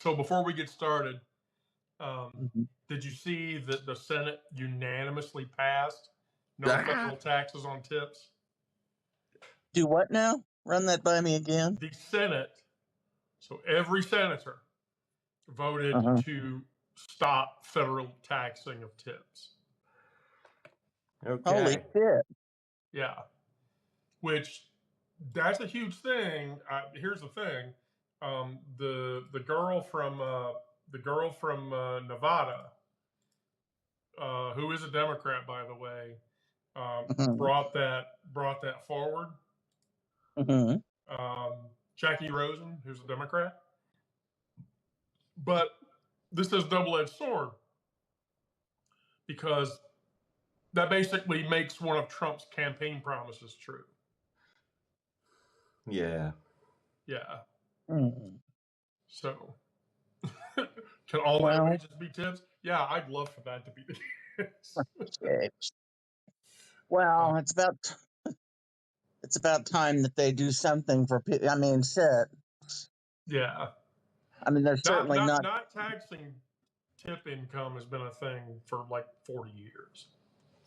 So before we get started, Mhm. did you see that the Senate unanimously passed no Ah, federal taxes on tips? Do what now? Run that by me again. The Senate, so every senator voted Uh-huh. to stop federal taxing of tips. Holy okay. shit. Yeah, which that's a huge thing. Here's the thing: the girl from Nevada, who is a Democrat, by the way, Mhm. brought that forward. Mhm. Jackie Rosen, who's a Democrat, but this is a double-edged sword because that basically makes one of Trump's campaign promises true. Yeah. Yeah. Mhm. So, can all their Well, wages be tips? Yeah, I'd love for that to be the case. shit. Well, it's about time that they do something for people. I mean, shit. Yeah. I mean, they're Not certainly not not. not taxing tip income has been a thing for like 40 years.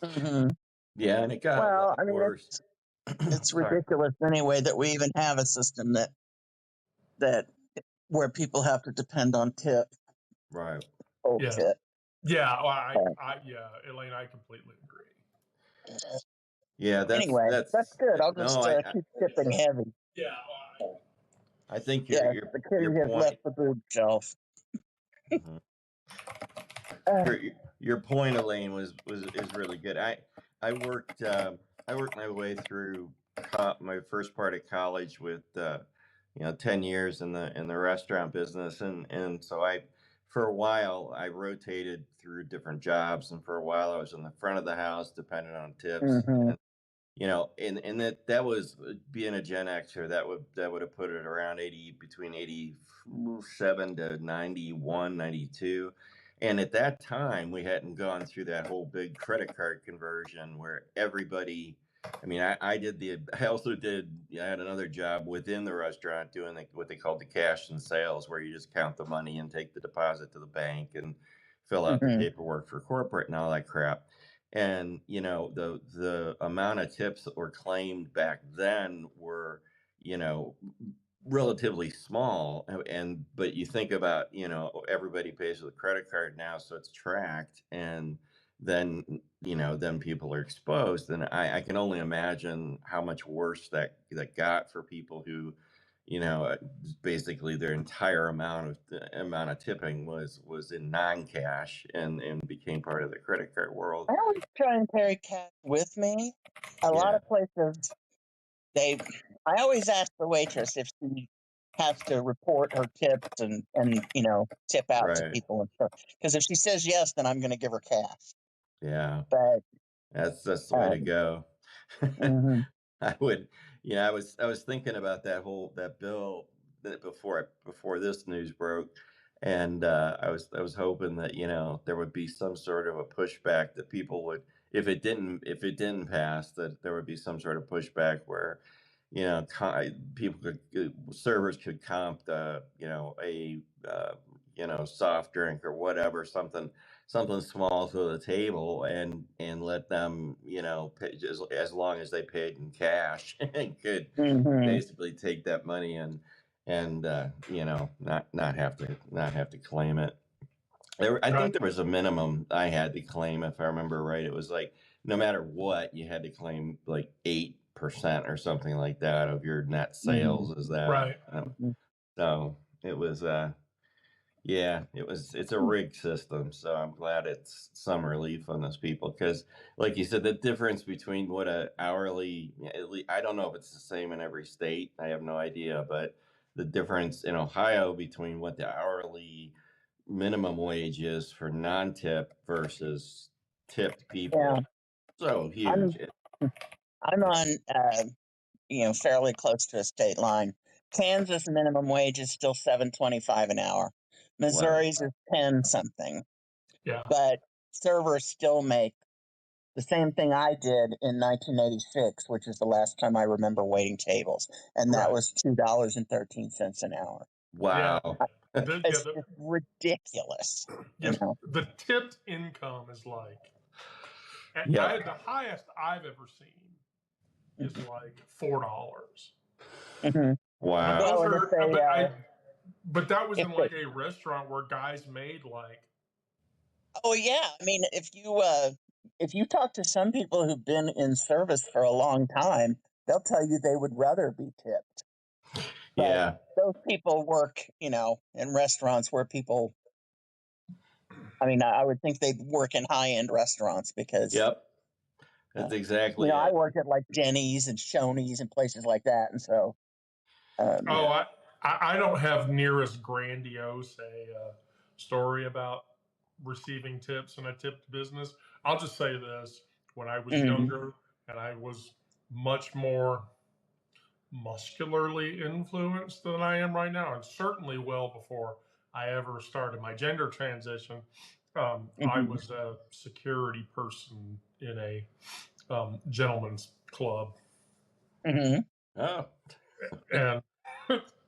Mhm. Yeah, and it got a Well, lot I mean, worse. it's Sorry. ridiculous anyway that we even have a system that where people have to depend on tip. Right. Yeah. Bullshit. Yeah, well, yeah, Elaine, I completely agree. Yeah, Anyway, that's that's good. I'll no, just keep tipping heavy. Yeah, I think Yes, the your kitty has point left the boob shelf. mhm. Uh, your your point, Elaine, is really good. I worked I worked my way through my first part of college with 10 years in the restaurant business, and so I for a while I rotated through different jobs, and for a while I was in the front of the house depending on tips. mhm. And that was being a Gen Xer, that would have put it around 80, between 87 to 91, 92. And at that time, we hadn't gone through that whole big credit card conversion where everybody, I mean, I also I had another job within the restaurant doing what they called the cash and sales, where you just count the money and take the deposit to the bank and fill out the Mhm. paperwork for corporate and all that crap. And the amount of tips that were claimed back then were, you know relatively small. And but you think about, everybody pays with a credit card now, so it's tracked. And then then people are exposed, and I can only imagine how much worse that got for people who, you know uh, basically their entire amount of tipping was in non-cash, and became part of the credit card world. I always try and carry cash with me. A lot Yeah. of places, they. I always ask the waitress if she has to report her tips and tip out to Right. people and stuff. Because if she says yes, then I'm going to give her cash. Yeah. But That's the way to um, go. mhm. I would, I was thinking about that bill that before this news broke, and I was hoping that there would be some sort of a pushback, that people would, if it didn't pass, that there would be some sort of pushback where people servers could comp a soft drink or whatever, something small to the table, and let them pay, as long as they paid in cash, and could Mhm. basically take that money and not have to claim it. I right. think there was a minimum I had to claim, if I remember right. It was like, no matter what, you had to claim like 8% or something like that of your net Mhm. sales. Is that Right. Mhm. so? It was yeah, it's a rigged system, so I'm glad it's some relief on those people, because, like you said, the difference between what a hourly, at least, I don't know if it's the same in every state. I have no idea, but the difference in Ohio between what the hourly minimum wage is for non-tip versus tipped Yeah, people, so I'm huge. I'm on fairly close to a state line. Kansas minimum wage is still 7.25 an hour. Wow. Missouri's is 10 something, Yeah. but servers still make the same thing I did in 1986, which is the last time I remember waiting tables, and that Right. was $2.13 an hour. Yeah. Wow. It's just ridiculous. yes, You know. the tipped income is like, Yep. the highest I've ever seen is like $4. Mhm. But Wow. those Well, and are, but that was if in they, like a restaurant where guys made like, oh yeah, I mean, if you talk to some people who've been in service for a long time, they'll tell you they would rather be tipped. But Yeah. those people work, in restaurants where people. I mean, I would think they'd work in high-end restaurants because, Yep. That's exactly I it. work at like Denny's and Shoney's and places like that, and so, oh, Yeah. I don't have near as grandiose a story about receiving tips in a tipped business. I'll just say this: when I was mhm, younger and I was much more muscularly influenced than I am right now, and certainly well before I ever started my gender transition, I mhm. was a security person in a gentleman's club, Mhm. Oh. and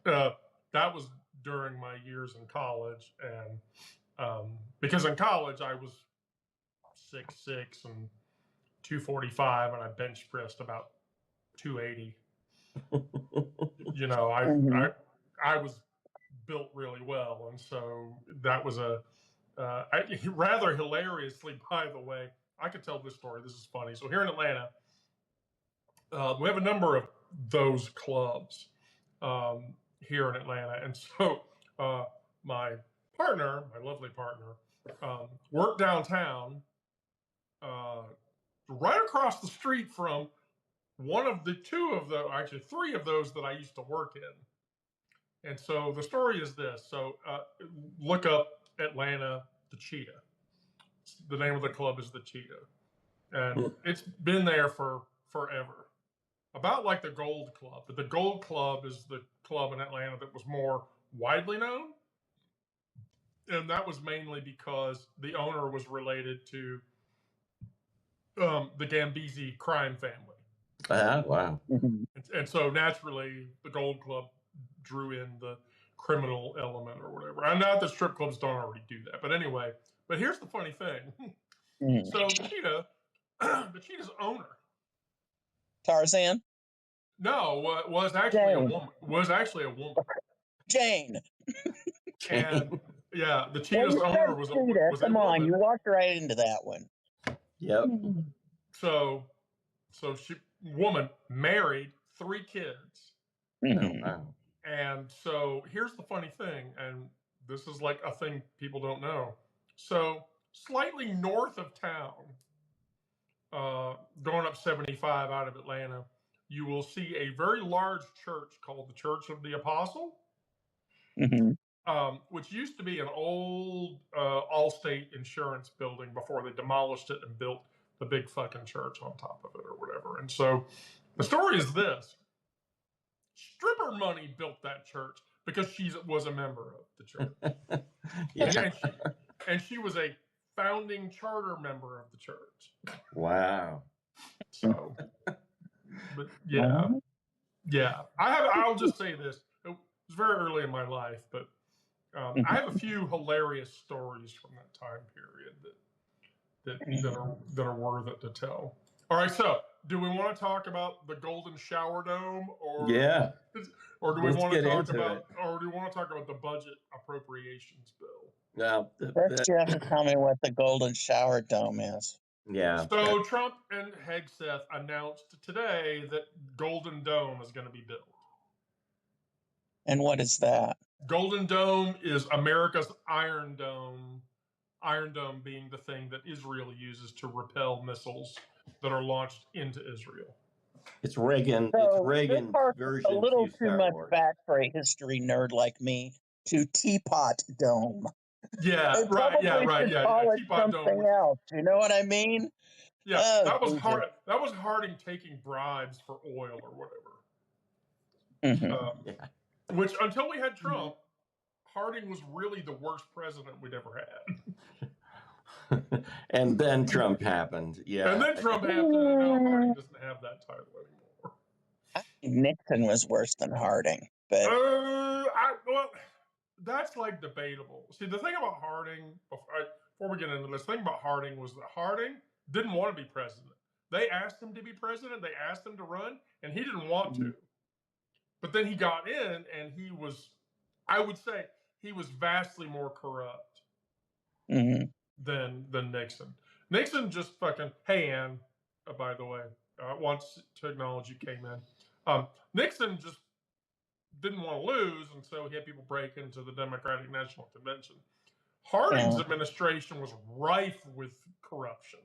that was during my years in college, and because in college I was 6'6" and 245, and I bench pressed about 280. You know, Mhm. I was built really well, and so that was a rather hilariously, by the way. I could tell this story. This is funny. So here in Atlanta, we have a number of those clubs here in Atlanta, and so my partner, my lovely partner, worked downtown, uh, right across the street from one of the two of the, actually three of those that I used to work in. And so the story is this. So look up Atlanta, the Cheetah. The name of the club is the Cheetah, and it's been there for forever. About like the Gold Club, but the Gold Club is the club in Atlanta that was more widely known, and that was mainly because the owner was related to the Gambisi crime family. Wow. Mhm. And so naturally, the Gold Club drew in the criminal element or whatever. And not that strip clubs don't already do that, but anyway. But here's the funny thing. Mhm. So the cheetah, the cheetah's owner, Tarzan, no, was actually a Jane, woman. Was actually a woman, Jane. and Jane. yeah, the Well, cheetah's you owner said was cheetah. was a Come on, woman. you walked right into that one. Yep. Mhm. So she woman married, 3 kids. Oh Mhm. wow. And so here's the funny thing, and this is like a thing people don't know. So slightly north of town, going up 75 out of Atlanta, you will see a very large church called the Church of the Apostle, Mhm. which used to be an old Allstate insurance building before they demolished it and built the big fucking church on top of it or whatever. And so the story is this: stripper money built that church because she was a member of the church, and, Yeah. she was a founding charter member of the church. Wow. So, but yeah, Mhm. yeah. I'll just say this: it was very early in my life, but I have a few hilarious stories from that time period that are worth it to tell. All right, so do we want to talk about the Golden Shower Dome, Yeah. or do we Let's want to get talk into about, it. or do we want to talk about the budget appropriations bill? Now, First, you have to tell me what the Golden Shower Dome is. yeah, So Trump and Hegseth announced today that Golden Dome is going to be built. And what is that? Golden Dome is America's Iron Dome. Iron Dome being the thing that Israel uses to repel missiles that are launched into Israel. it's Reagan. It's So this Reagan's harkens a version little to too Star much Wars. back for a history nerd like me to Teapot Dome. Yeah, They right. Yeah, probably right. should Yeah, yeah. call it Teapot Dome, something which is, else. You know what I mean? yeah, Oh, that was Jesus. hard. That was Harding taking bribes for oil or whatever. Mhm. Yeah. Which until we had Trump, Harding was really the worst president we'd ever had. And then Trump happened. And Yeah. then Trump happened, and now Harding doesn't have that title anymore. I think Nixon was worse than Harding, but Well, that's like debatable. See, the thing about Harding, before we get into this, the thing about Harding was that Harding didn't want to be president. They asked him to be president, they asked him to run, and he didn't want to. But then he got in, and he was, I would say, he was vastly more corrupt than Nixon. Nixon just fucking, hey, Ann, by the way, once technology came in, Nixon just didn't want to lose, and so he had people break into the Democratic National Convention. Harding's administration was rife with corruption.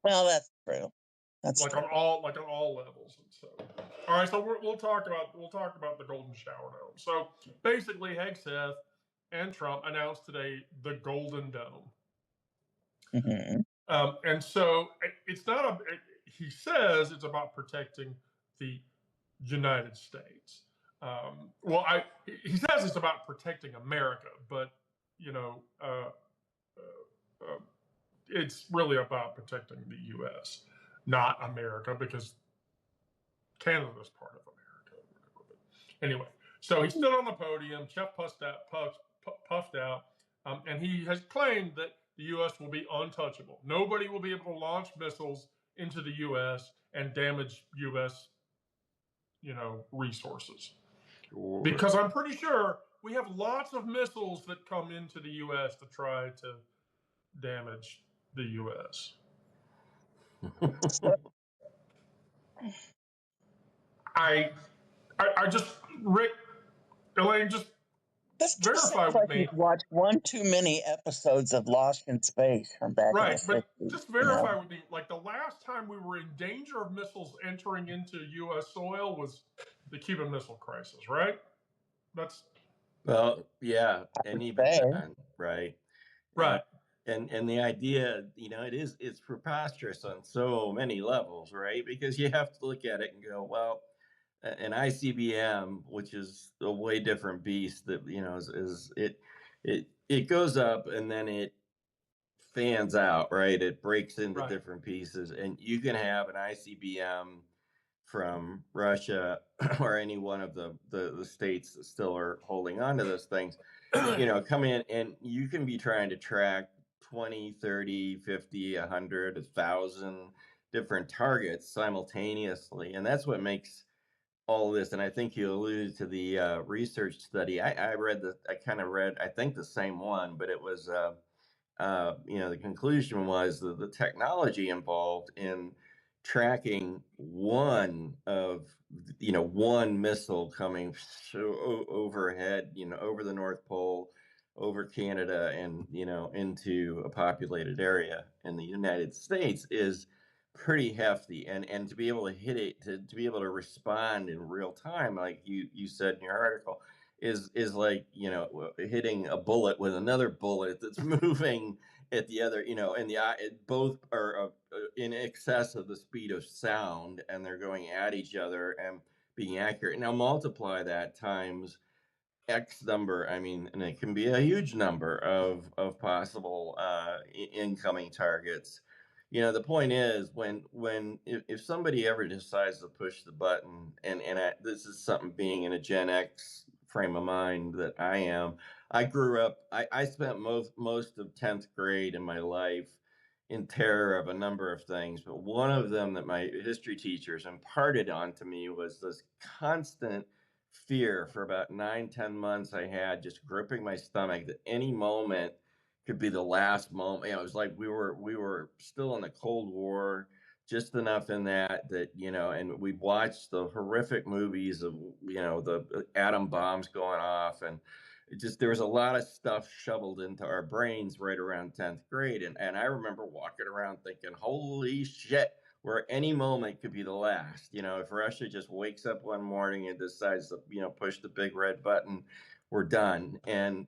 Well, that's true. That's like true. on all levels. And so, all right, so we'll talk about the Golden Shower Dome. So basically, Hegseth and Trump announced today the Golden Dome. And so it's not he says it's about protecting the United States. He says it's about protecting America, but it's really about protecting the U.S., not America, because Canada is part of America. But anyway, so he stood on the podium, Jeff puffed out, and he has claimed that the U.S. will be untouchable. Nobody will be able to launch missiles into the U.S. and damage U.S. resources. Sure. Because I'm pretty sure we have lots of missiles that come into the U.S. to try to damage the U.S. I just, Rick, Elaine, just this verify with me. You've watched one too many episodes of Lost in Space from back in the 60s. Right, but just verify with me, like the last time we were in danger of missiles entering into U.S. soil was the Cuban Missile Crisis, right? Yeah, and even then, right? Right. And the idea, it's preposterous on so many levels, right? Because you have to look at it and go, well, an ICBM, which is a way different beast, that it goes up and then it fans out, right? It breaks into different pieces, and you can have an ICBM from Russia or any one of the states that still are holding on to those things, come in, and you can be trying to track 20, 30, 50, 100, 1,000 different targets simultaneously. And that's what makes all of this. And I think you alluded to the research study. I kind of read, I think the same one, but it was, the conclusion was that the technology involved in tracking one missile coming overhead, over the North Pole, over Canada, and into a populated area in the United States is pretty hefty. And to be able to hit it, to be able to respond in real time, like you said in your article, is like hitting a bullet with another bullet that's moving at the other, and both are in excess of the speed of sound, and they're going at each other and being accurate. Now multiply that times X number, and it can be a huge number of possible incoming targets. The point is, if somebody ever decides to push the button, and this is something, being in a Gen X frame of mind that I am. I grew up, I spent most of 10th grade in my life in terror of a number of things, but one of them that my history teachers imparted onto me was this constant fear for about 9-10 months I had, just gripping my stomach, that any moment could be the last moment. It was like we were still in the Cold War, just enough in that, and we watched the horrific movies of, the atom bombs going off, and there was a lot of stuff shoveled into our brains right around 10th grade. And I remember walking around thinking, holy shit, where any moment could be the last. If Russia just wakes up one morning and decides to, push the big red button, we're done. And,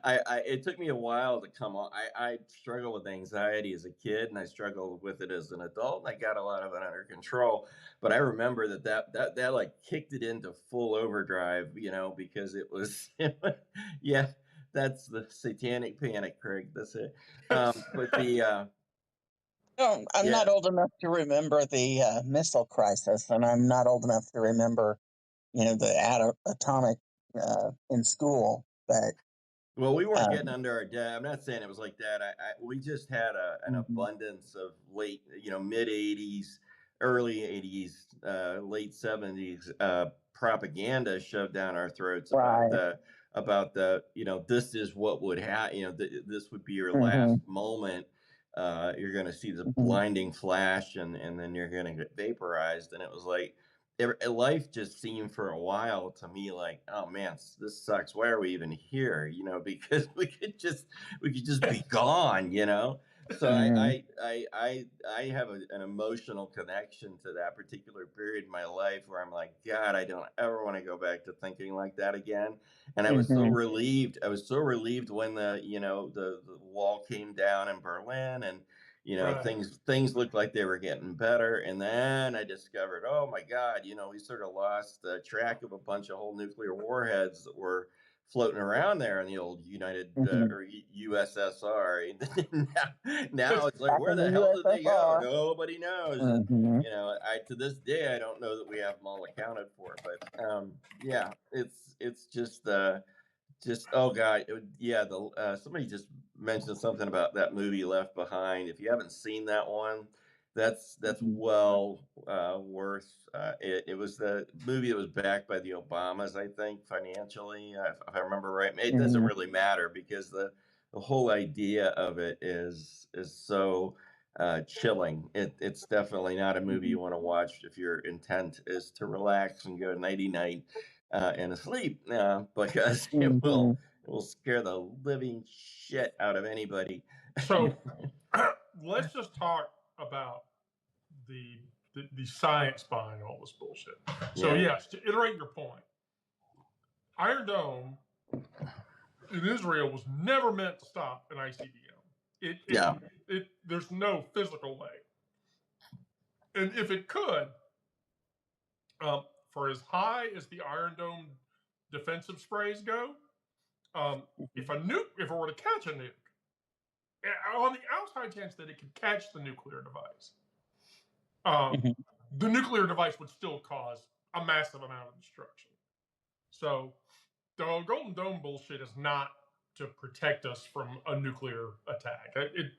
it took me a while to come on. I struggled with anxiety as a kid, and I struggled with it as an adult, and I got a lot of it under control. But I remember that like kicked it into full overdrive, because it was, yeah, that's the satanic panic, Craig. That's it. But the, I'm not old enough to remember the missile crisis, and I'm not old enough to remember, the atomic in school. but Well, we weren't getting under our debt. I'm not saying it was like that. We just had an abundance of late, mid '80s, early '80s, late '70s propaganda shoved down our throats right. about the this is what would happen. This would be your hmm last moment. You're going to see the hmm blinding flash, and then you're going to get vaporized. And it was like life just seemed for a while to me like, oh man, this sucks. Why are we even here? Because we could just be gone. So hmm I have an emotional connection to that particular period in my life where I'm like, God, I don't ever want to go back to thinking like that again. And I was so hmm relieved. I was so relieved when the wall came down in Berlin, and Right. things looked like they were getting better. And then I discovered, oh my God, we sort of lost track of a bunch of whole nuclear warheads that were floating around there in the old United hmm or USSR. now it's like, Back where in the the hell did they go? USSR. Nobody knows. And hmm I to this day I don't know that we have them all accounted for. But yeah, it's just oh god, yeah. The somebody just mentioned something about that movie Left Behind. If you haven't seen that one, that's hmm well worth. It was the movie that was backed by the Obamas, I think, financially, if I remember right. It doesn't hmm really matter because the whole idea of it is so chilling. It's definitely not a movie you want to watch if your intent is to relax and go nighty night and asleep, because hmm it will scare the living shit out of anybody. So let's just talk about the, the science behind all this bullshit. So Yeah, yes, to iterate your point, Iron Dome in Israel was never meant to stop an ICBM. yeah, There's no physical way. And if it could, for as high as the Iron Dome defensive sprays go, if it were to catch a nuke, on the outside chance that it could catch the nuclear device, hmm the nuclear device would still cause a massive amount of destruction. So the Golden Dome bullshit is not to protect us from a nuclear attack.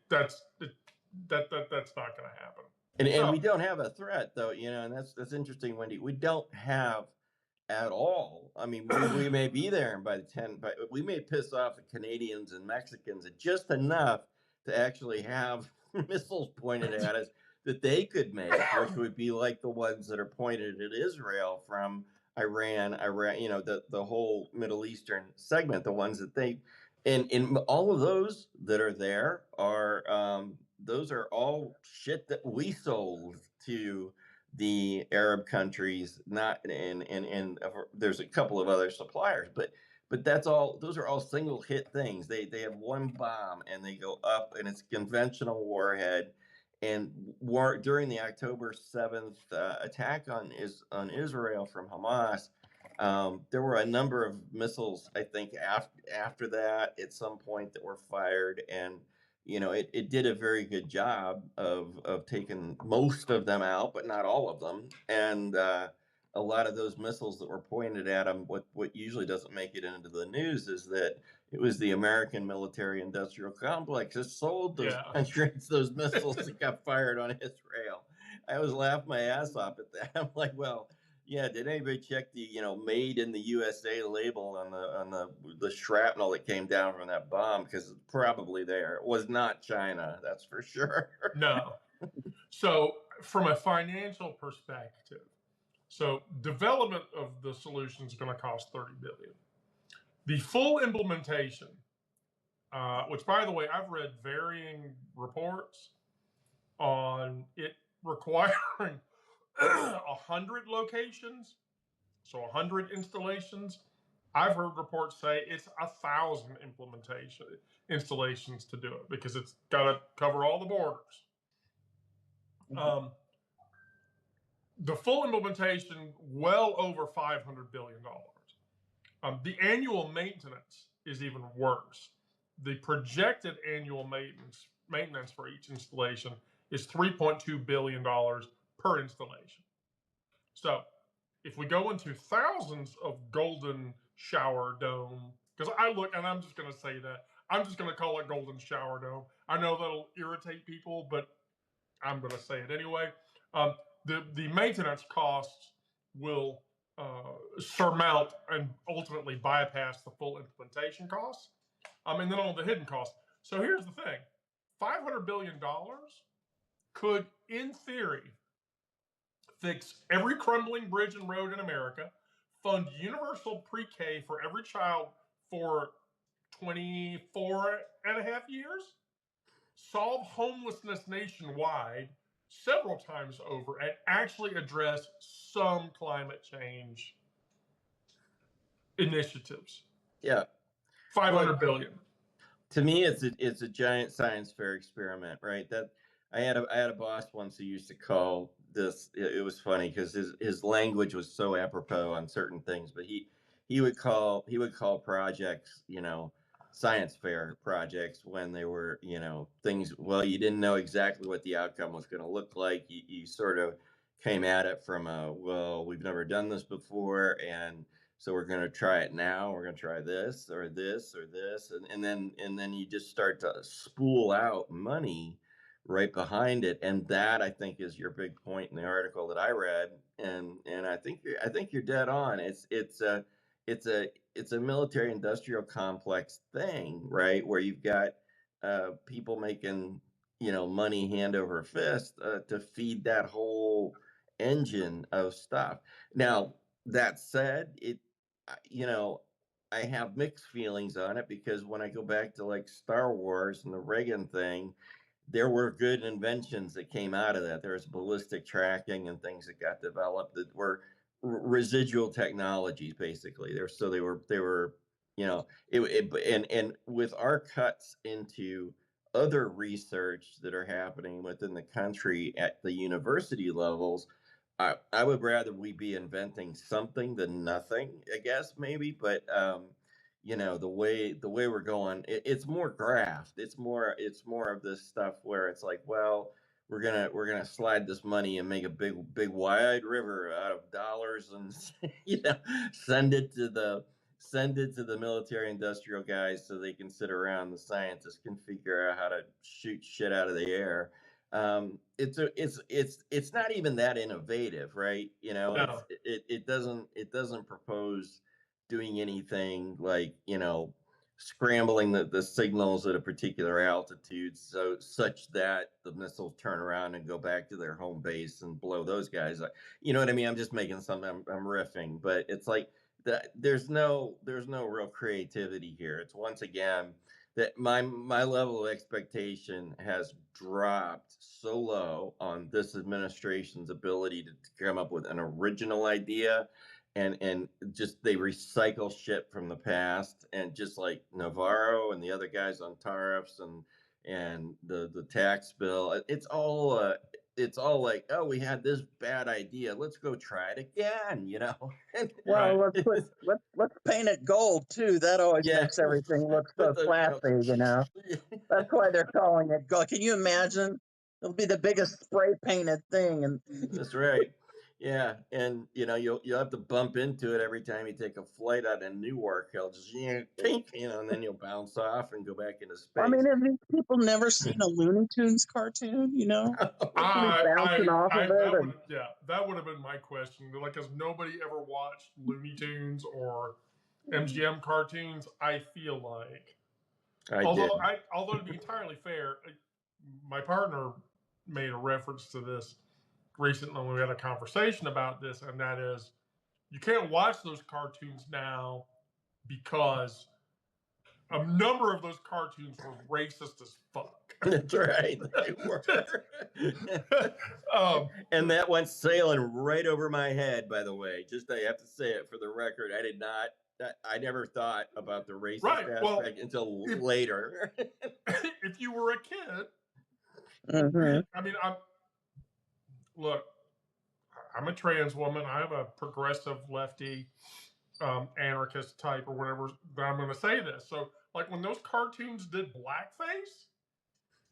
That's not going to happen. and we don't have a threat though, and that's interesting, Wendy. We don't have at all. I mean, we may be there by the 10, but we may piss off the Canadians and Mexicans just enough to actually have missiles pointed at us that they could make, which would be like the ones that are pointed at Israel from Iran, the whole Middle Eastern segment, the ones that they, and in all of those that are there are, those are all shit that we sold to the Arab countries, not and there's a couple of other suppliers, but that's all. Those are all single hit things. They have one bomb and they go up, and it's conventional warhead. And during the October 7th attack on Israel from Hamas, there were a number of missiles, I think, after that at some point that were fired, and it did a very good job of taking most of them out, but not all of them. And a lot of those missiles that were pointed at them, what usually doesn't make it into the news is that it was the American military industrial complex that sold those countries those missiles that got fired on Israel. I was laughing my ass off at that. I'm like, well, yeah, did anybody check the made in the USA label on the shrapnel that came down from that bomb? Because it's probably there. It was not China, that's for sure. No. So from a financial perspective, so development of the solution is going to cost $30 billion. The full implementation, which by the way, I've read varying reports on it requiring 100 locations, so 100 installations. I've heard reports say it's 1,000 installations to do it because it's got to cover all the borders. The full implementation, well over $500 billion. The annual maintenance is even worse. The projected annual maintenance for each installation is $3.2 billion per installation. So if we go into thousands of golden shower dome because I look, and I'm just going to say that. I'm just going to call it Golden Shower Dome. I know that'll irritate people, but I'm going to say it anyway. The maintenance costs will surmount and ultimately bypass the full implementation costs. And then on the hidden costs. So here's the thing: $500 billion could, in theory, fix every crumbling bridge and road in America, fund universal pre-K for every child for 24 and a half years, solve homelessness nationwide several times over, and actually address some climate change initiatives. Yeah. 500 billion. To me, it's a giant science fair experiment, right? That I had a boss once who used to call this. It was funny because his language was so apropos on certain things, but he would call projects, science fair projects when they were, things. Well, you didn't know exactly what the outcome was going to look like. You sort of came at it from well, we've never done this before, and so we're going to try it now. We're going to try this or this or this, and then you just start to spool out money right behind it, and that, I think, is your big point in the article that I read, and I think you're dead on. It's a military industrial complex thing, right? Where you've got people making money hand over fist to feed that whole engine of stuff. Now, that said, I have mixed feelings on it, because when I go back to like Star Wars and the Reagan thing, there were good inventions that came out of that. There was ballistic tracking and things that got developed that were residual technologies, basically. They were, and with our cuts into other research that are happening within the country at the university levels, I would rather we be inventing something than nothing, I guess, maybe. But the way we're going, it's more graft. It's more of this stuff where it's like, well, we're gonna slide this money and make a big wide river out of dollars, and send it to the military industrial guys so they can sit around. The scientists can figure out how to shoot shit out of the air. It's not even that innovative, right? No. It doesn't propose doing anything like, scrambling the signals at a particular altitude, such that the missiles turn around and go back to their home base and blow those guys up. You know what I mean? I'm just making something. I'm riffing, but it's like that. There's no real creativity here. It's, once again, that my level of expectation has dropped so low on this administration's ability to come up with an original idea, and just they recycle shit from the past, and just like Navarro and the other guys on tariffs and the tax bill, it's all like, oh, we had this bad idea, let's go try it again. Well, Right. let's paint it gold too. That always Yeah, makes everything look so with the classy. That's why they're calling it gold. Can you imagine? It'll be the biggest spray painted thing, and That's right. Yeah, and you'll have to bump into it every time you take a flight out of Newark. He'll just tink, and then you'll bounce off and go back into I space. mean, have these people never seen a Looney Tunes cartoon? Somebody bouncing off of it, and That would have been my question. Like, has nobody ever watched Looney Tunes or MGM cartoons? I feel like, I did. although to be entirely fair, my partner made a reference to this recently when we had a conversation about this, and that is, you can't watch those cartoons now because a number of those cartoons were racist as fuck. That's right. They were. And that went sailing right over my head, by the way. Just, I have to say it for the record. I never thought about the racist aspect until later. If you were a kid, I mean, look, I'm a trans woman. I'm a progressive lefty anarchist type or whatever. But I'm going to say this. So, like, when those cartoons did blackface,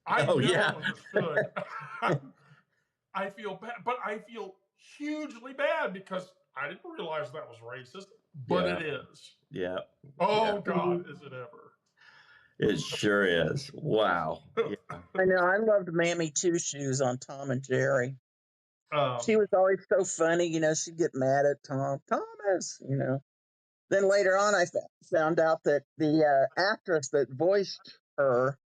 I never understood. I feel bad, but I feel hugely bad because I didn't realize that was racist. but Yeah. it is. Yeah. Oh, Yeah. God, is it ever. It sure is. Wow. Yeah. I know. I loved Mammy Two Shoes on Tom and Jerry. She Um, was always so funny. She'd get mad at Tom. Thomas. Then later on, I found out that the actress that voiced her,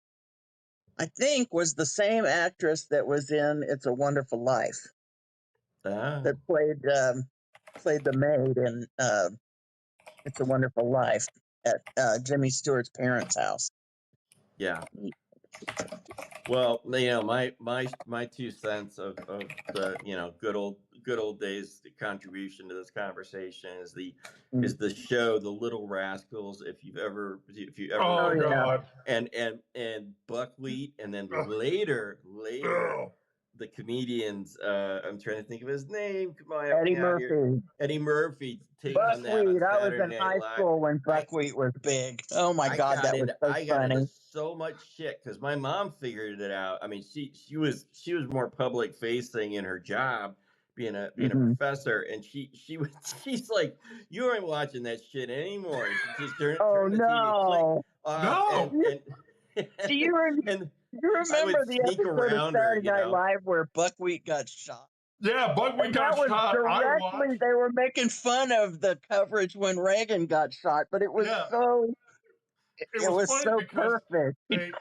I think, was the same actress that was in It's a Wonderful Life, Ah, that played the maid in It's a Wonderful Life at Jimmy Stewart's parents' house. yeah. Well, my 2 cents of the good old days contribution to this conversation is the show The Little Rascals. If you ever Oh oh, yeah, God. and Buckwheat, and then Ugh. later Ugh. the comedians, I'm trying to think of his name. Come on, help Eddie me out here. Murphy. Eddie Murphy taking on that on Buckwheat. I was Saturday in Night high Live. school when I Buckwheat was big. Oh my God, that was so I got into funny. so much shit because my mom figured it out. I mean, she was more public facing in her job, being a Mhm. professor, and she's like, you aren't watching that shit anymore. And she just Oh turn the TV click no! off, No. Do you and do you I would remember the sneak episode of around her, Saturday Night Live where Buckwheat got shot? Yeah, Buckwheat And got that was shot. I directly, watched. they were making fun of the coverage when Reagan got shot, but it was Yeah, it it was was funny so because perfect. they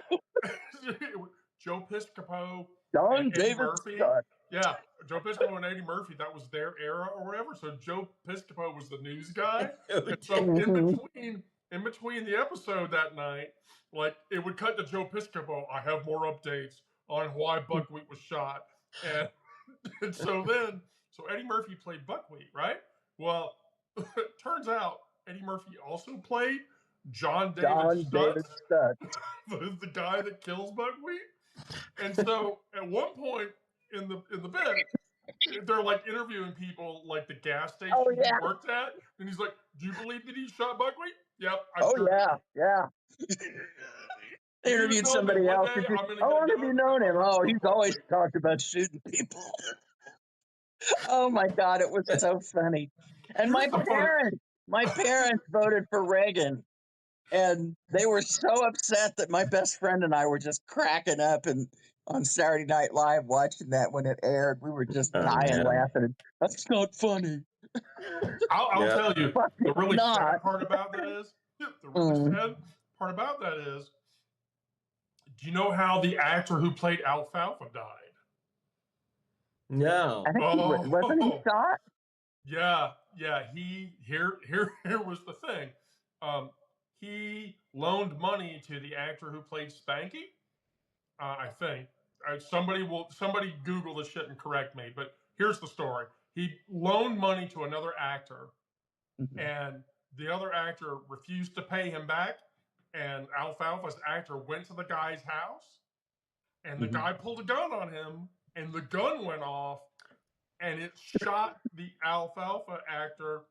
Joe Piscopo and John Eddie David Murphy. Scott. Yeah, Joe Piscopo and Eddie Murphy. That was their era or whatever. So Joe Piscopo was the news guy, and so Mhm. in between the episode that night, like it would cut to Joe Piscopo. I have more updates on why Buckwheat was shot, and and so Eddie Murphy played Buckwheat, right? Well, it turns out Eddie Murphy also played John David John David Stutz, Scott. the guy that kills Buckwheat. And so at one point in the bit, they're like interviewing people like the gas Oh station he yeah. worked at, and he's like, "Do you believe that he shot Buckwheat?" Yep, I Oh sure yeah. do. Yeah. If you Interviewed told me somebody one else. day I'm gonna How get a long have you gun, known I'm him? gonna Oh, kill he's always Buckwheat. talked about shooting people. Oh my God, it was so funny. And Here's the funny. my parents voted for Reagan, and they were so upset that my best friend and I were just cracking up and on Saturday Night Live watching that when it aired. We were just oh dying man, laughing. That's not funny. I'll yeah. tell you But the it's really not. sad part about that is the really Mm. sad part about that is. Do you know how the actor who played Alfalfa died? I No. think wasn't he Oh, shot? yeah. Here was the thing. Um, he loaned money to the actor who played Spanky. I think somebody Google the shit and correct me. But here's the story. He loaned money to another actor, Mhm. and the other actor refused to pay him back. And Alfalfa's actor went to the guy's house, and the Mhm. guy pulled a gun on him, and the gun went off, and it shot the Alfalfa actor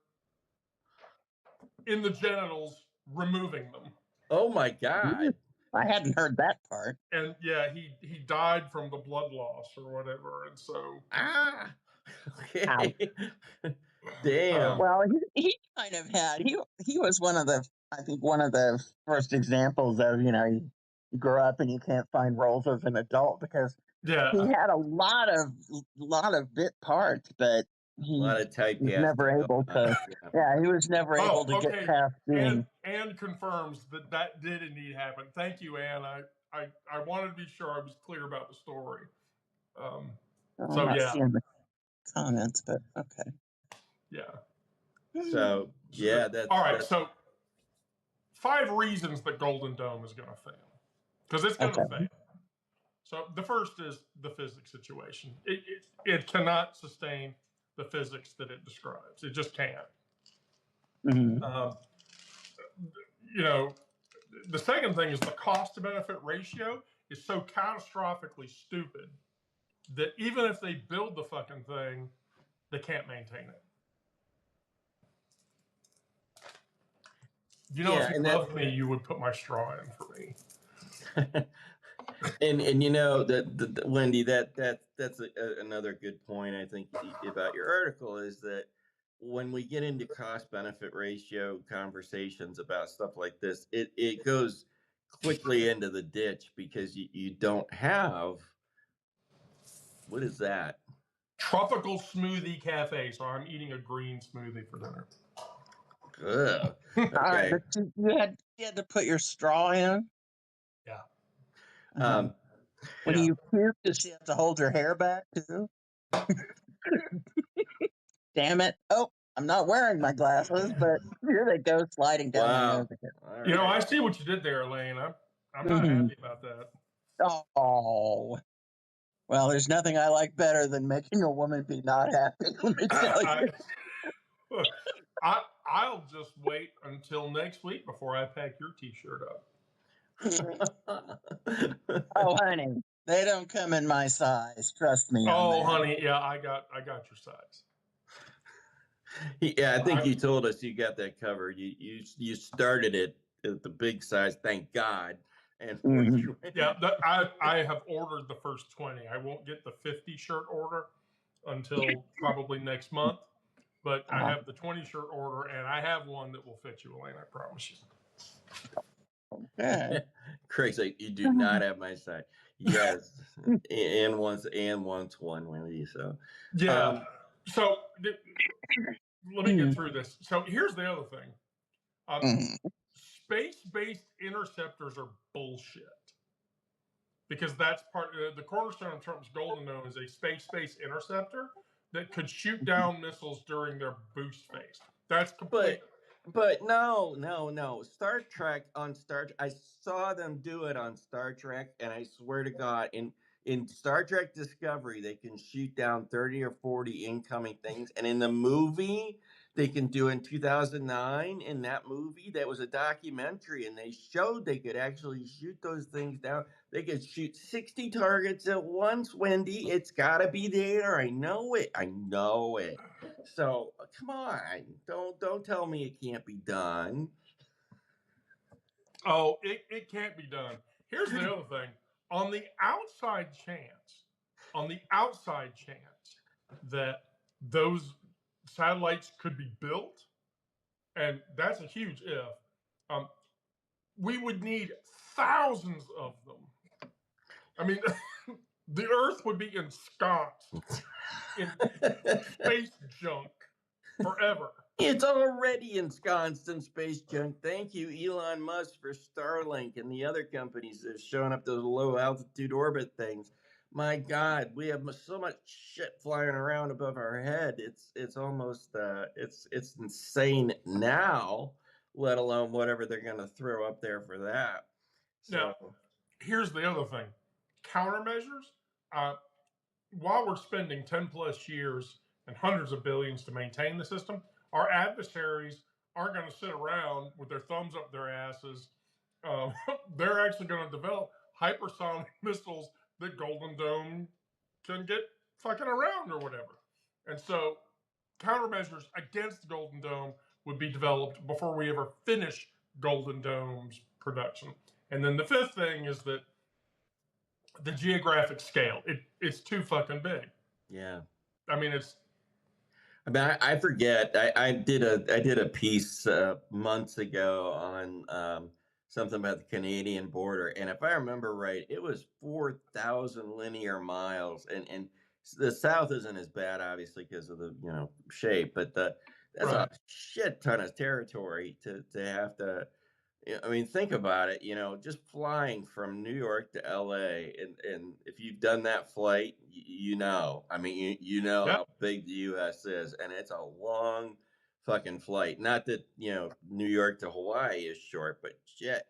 in the genitals, removing them. Oh my God. I hadn't heard that part. And yeah, he died from the blood loss or whatever. And so, Ah. Ouch. Okay. Damn. Well, he kind of had he was one of the, I think, one of the first examples of, you grow up and you can't find roles as an adult, because he yeah. had a lot of bit parts, but A he lot of was never typecasting going able on. to. Yeah. Yeah, he was never able Oh, to get okay. past And being. confirms that that did indeed happen. Thank you, Anne. I wanted to be sure I was clear about the story. Um, Oh, I'm so not yeah, seeing the comments, but okay. yeah. So yeah, All right. that's So 5 reasons that Golden Dome is going to fail, because it's going to Okay. fail. So the first is the physics situation. It cannot sustain the physics that it describes. It just can't. Mhm. Um, you know, the second thing is the cost to benefit ratio is so catastrophically stupid that even if they build the fucking thing, they can't maintain it. You know, if yeah, you and that loved me, you would put my straw in for me. and that Wendy, that's another good point I think about your article is that when we get into cost benefit ratio conversations about stuff like this, it goes quickly into the ditch because you don't have, what is that? Tropical Smoothie Cafe. So I'm eating a green smoothie for dinner. Ugh. All right, Okay. but you had to put your straw in. Yeah. When Yeah. you puke, does she have to hold her hair back too? Damn it! Oh, I'm not wearing my glasses, but here they go sliding down my nose Wow. again. All You know, I right. see what you did there, Elaine. I'm not Mhm. happy about that. Oh, well, there's nothing I like better than making a woman be not happy. Let me tell you. Look, I'll just wait until next week before I pack your T-shirt up. Oh, honey, they don't come in my size. Trust me on Oh, that. honey, yeah, I got your size. Yeah, I think you told us you got that covered. You started it at the big size, thank God, and Mhm. Yeah, I have ordered the first 20. I won't get the 50 shirt order until probably next month, but I have the 20 shirt order, and I have one that will fit you, Elaine. I promise you. Okay. Craig's like, you do not have my size. Yes, and one's one, Wendy. So Yeah. So let me get Mhm. through this. So here's the other thing. Mhm. Space-based interceptors are bullshit because that's part of the cornerstone of Trump's Golden Dome is a space-based interceptor that could shoot down missiles during their boost phase. That's complete. But no. Star Trek on Star. I saw them do it on Star Trek, and I swear to God, in Star Trek Discovery, they can shoot down 30 or 40 incoming things, and in the movie, they can do in 2009. In that movie, that was a documentary, and they showed they could actually shoot those things down. They could shoot 60 targets at once. Wendy, it's got to be there. I know it. I know it. So come on, don't tell me it can't be done. Oh, it can't be done. Here's the other thing. On the outside chance that those satellites could be built, and that's a huge if, we would need thousands of them. I mean, the Earth would be ensconced in space junk forever. It's already ensconced in space junk. Thank you, Elon Musk, for Starlink and the other companies that have shown up those low altitude orbit things. My God, we have so much shit flying around above our head. It's almost it's insane now. Let alone whatever they're going to throw up there for that. So Now, here's the other thing: countermeasures. Uh, while we're spending 10 plus years and hundreds of billions to maintain the system, our adversaries aren't going to sit around with their thumbs up their asses. They're actually going to develop hypersonic missiles that Golden Dome can get fucking around or whatever. And so countermeasures against Golden Dome would be developed before we ever finish Golden Dome's production. And then the fifth thing is that the geographic scale. It's too fucking big. yeah. I mean, it's. I mean, I forget. I did a piece months ago on something about the Canadian border, and if I remember right, it was 4,000 linear miles, and the South isn't as bad, obviously, because of the shape, but that's Right. a shit ton of territory to have to. I mean, think about it. Just flying from New York to L.A. and if you've done that flight, you know. I mean, you know Yep. how big the U.S. is, and it's a long fucking flight. Not that New York to Hawaii is short, but shit.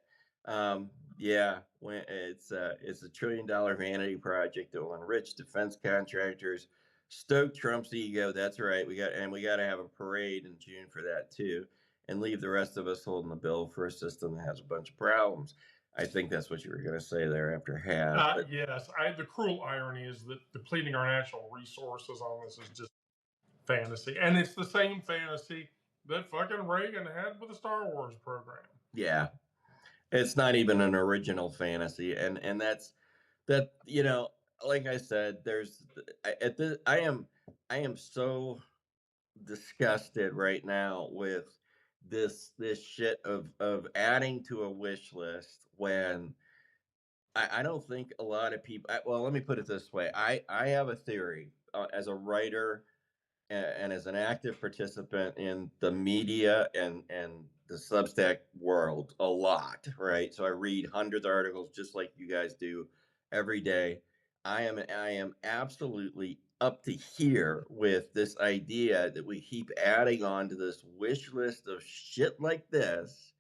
Yeah, when it's a $1 trillion vanity project that will enrich defense contractors, stoke Trump's ego. That's right. We got to have a parade in June for that too, and leave the rest of us holding the bill for a system that has a bunch of problems. I think that's what you were going to say there after half. Yes. The cruel irony is that depleting our natural resources on this is just fantasy, and it's the same fantasy that fucking Reagan had with the Star Wars program. Yeah, it's not even an original fantasy, and that's that. Like I said, there's I am so disgusted right now with this shit of adding to a wish list when I don't think a lot of people. Well, let me put it this way. I have a theory as a writer and as an active participant in the media and the Substack world a lot, right? So I read hundreds of articles just like you guys do every day. I am absolutely up to here with this idea that we keep adding on to this wish list of shit like this,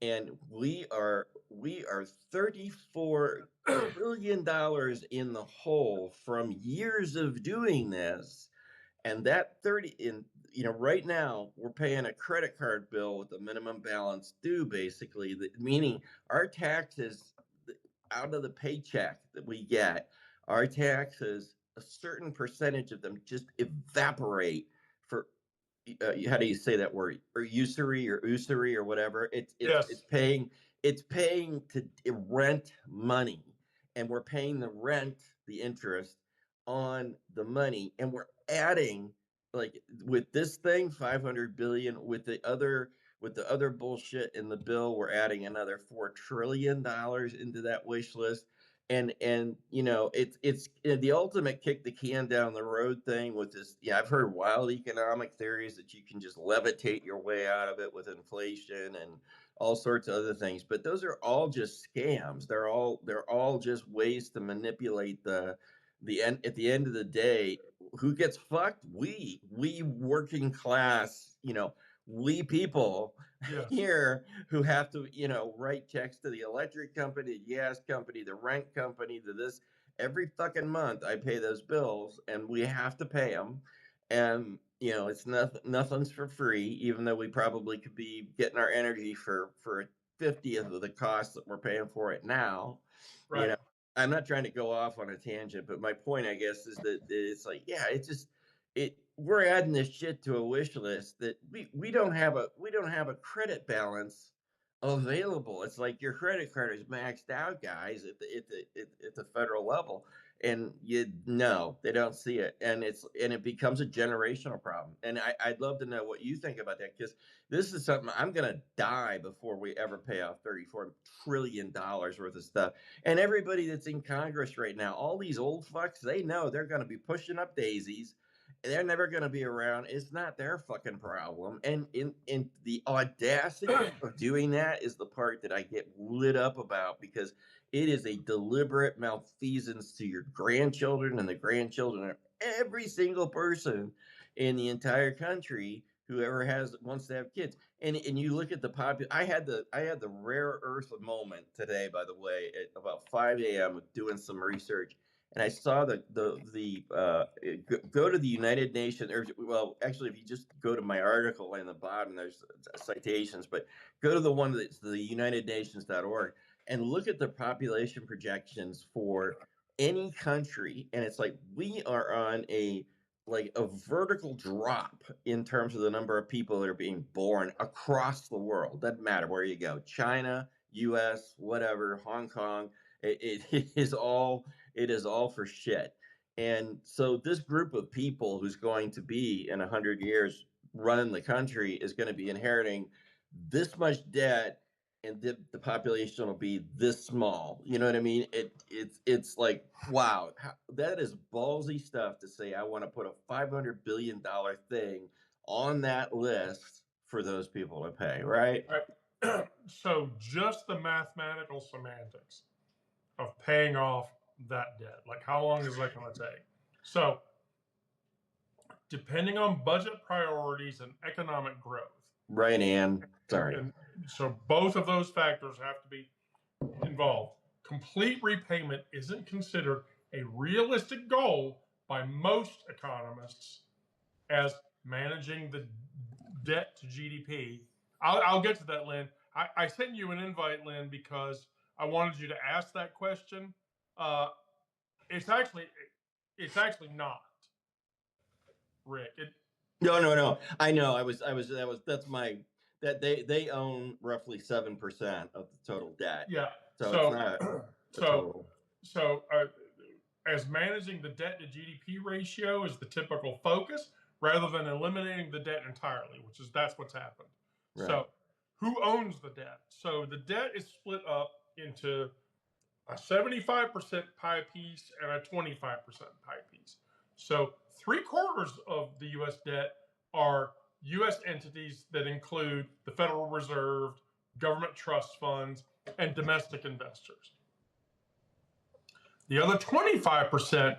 and we are $34 billion in the hole from years of doing this. And that 30 in right now we're paying a credit card bill with a minimum balance due, basically, meaning our taxes out of the paycheck that we get, our taxes, a certain percentage of them just evaporate for how do you say that word, or usury or whatever. it's it's Yes. it's paying it's paying to rent money, and we're paying the interest on the money, and we're adding, like, with this thing, 500 billion, with the other bullshit in the bill, we're adding another $4 trillion into that wish list. And it's the ultimate kick the can down the road thing with this. Yeah, I've heard wild economic theories that you can just levitate your way out of it with inflation and all sorts of other things, but those are all just scams. They're all just ways to manipulate the end. At the end of the day, who gets fucked? We working class, we people Yes. here who have to, write checks to the electric company, the gas company, the rent company, to this. Every fucking month I pay those bills, and we have to pay them. And it's nothing's for free, even though we probably could be getting our energy for a 50th of the cost that we're paying for it now. you Right. know I'm not trying to go off on a tangent, but my point, I guess, is that it's like, yeah, it's just we're adding this shit to a wish list that we don't have a credit balance available. It's like your credit card is maxed out, guys, at the federal level, and they don't see it, and it becomes a generational problem. And I'd love to know what you think about that, because this is something I'm gonna die before we ever pay off $34 trillion worth of stuff. And everybody that's in Congress right now, all these old fucks, they know they're going to be pushing up daisies. They're never going to be around. It's not their fucking problem. And in the audacity of doing that is the part that I get lit up about, because it is a deliberate malfeasance to your grandchildren and the grandchildren of every single person in the entire country who ever wants to have kids. And you look at the I had the rare earth moment today, by the way, at about 5 a.m. doing some research, and I saw go to the United Nations, or, well, actually, if you just go to my article in the bottom, there's citations, but go to the one that's the UnitedNations.org and look at the population projections for any country, and it's like we are on a vertical drop in terms of the number of people that are being born across the world. Doesn't matter where you go, China, US, whatever, Hong Kong, it is all for shit. And so this group of people who's going to be in 100 years running the country is going to be inheriting this much debt, and the population will be this small. You know what I mean? It's like, wow, that is ballsy stuff to say. I want to put a $500 billion thing on that list for those people to pay, right? Right. So just the mathematical semantics of paying off that debt, like how long is that going to take? So depending on budget priorities and economic growth. Right, Ann. Sorry. And so both of those factors have to be involved. Complete repayment isn't considered a realistic goal by most economists, as managing the debt to GDP. I'll get to that, Lynn. I sent you an invite, Lynn, because I wanted you to ask that question. It's actually not, Rick. No. I know. That's own roughly 7% of the total debt. Yeah. So it's not the total. So as managing the debt to GDP ratio is the typical focus, rather than eliminating the debt entirely, that's what's happened. Right. So who owns the debt? So the debt is split up into a 75% pie piece and a 25% pie piece. So 3/4 of the U.S. debt are U.S. entities that include the Federal Reserve, government trust funds, and domestic investors. The other 25%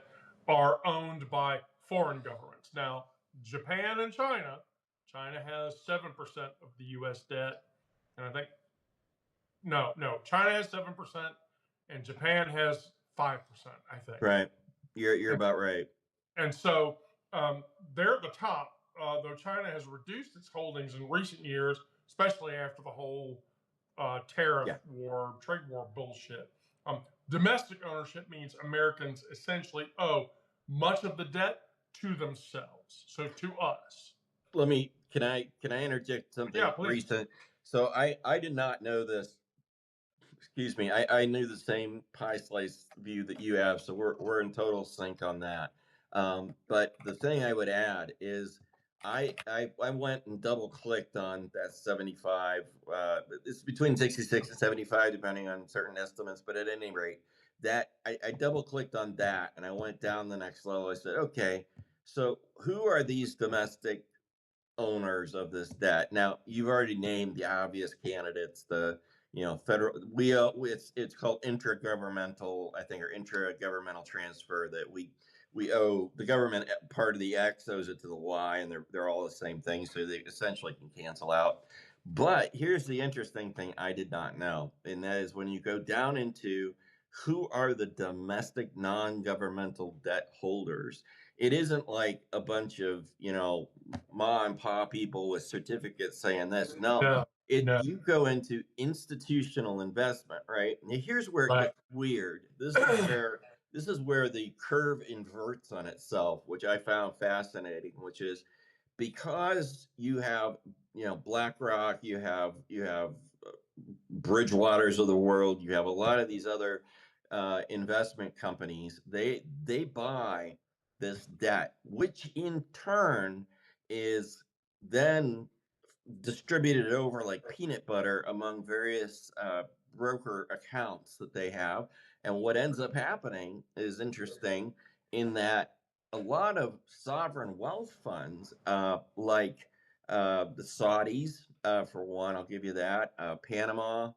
are owned by foreign governments. Now, Japan and China has 7% of the U.S. debt, and I think China has 7%, and Japan has 5%. I think. Right. You're about right. And so they're at the top, though China has reduced its holdings in recent years, especially after the whole tariff war, trade war bullshit. Domestic ownership means Americans essentially owe much of the debt to themselves, so to us. Can I interject something recent? So I did not know this. Excuse me. I knew the same pie slice view that you have, so we're in total sync on that. But the thing I would add is I went and double clicked on that 75. It's between 66 and 75, depending on certain estimates. But at any rate, that I double clicked on that, and I went down the next level. I said, okay, so who are these domestic owners of this debt? Now, you've already named the obvious candidates. The federal, it's called intragovernmental, I think, or intragovernmental transfer, that we owe the government part of the X owes it to the Y, and they're all the same thing, so they essentially can cancel out. But here's the interesting thing I did not know, and that is when you go down into who are the domestic non-governmental debt holders, it isn't like a bunch of ma and pa people with certificates saying this. No. You go into institutional investment, right? Now here's where it gets weird. This is where the curve inverts on itself, which I found fascinating, which is because you have BlackRock, you have Bridgewaters of the world, you have a lot of these other investment companies. They buy this debt, which in turn is then distributed over like peanut butter among various broker accounts that they have. And what ends up happening is interesting in that a lot of sovereign wealth funds, like the Saudis, for one, I'll give you that, Panama,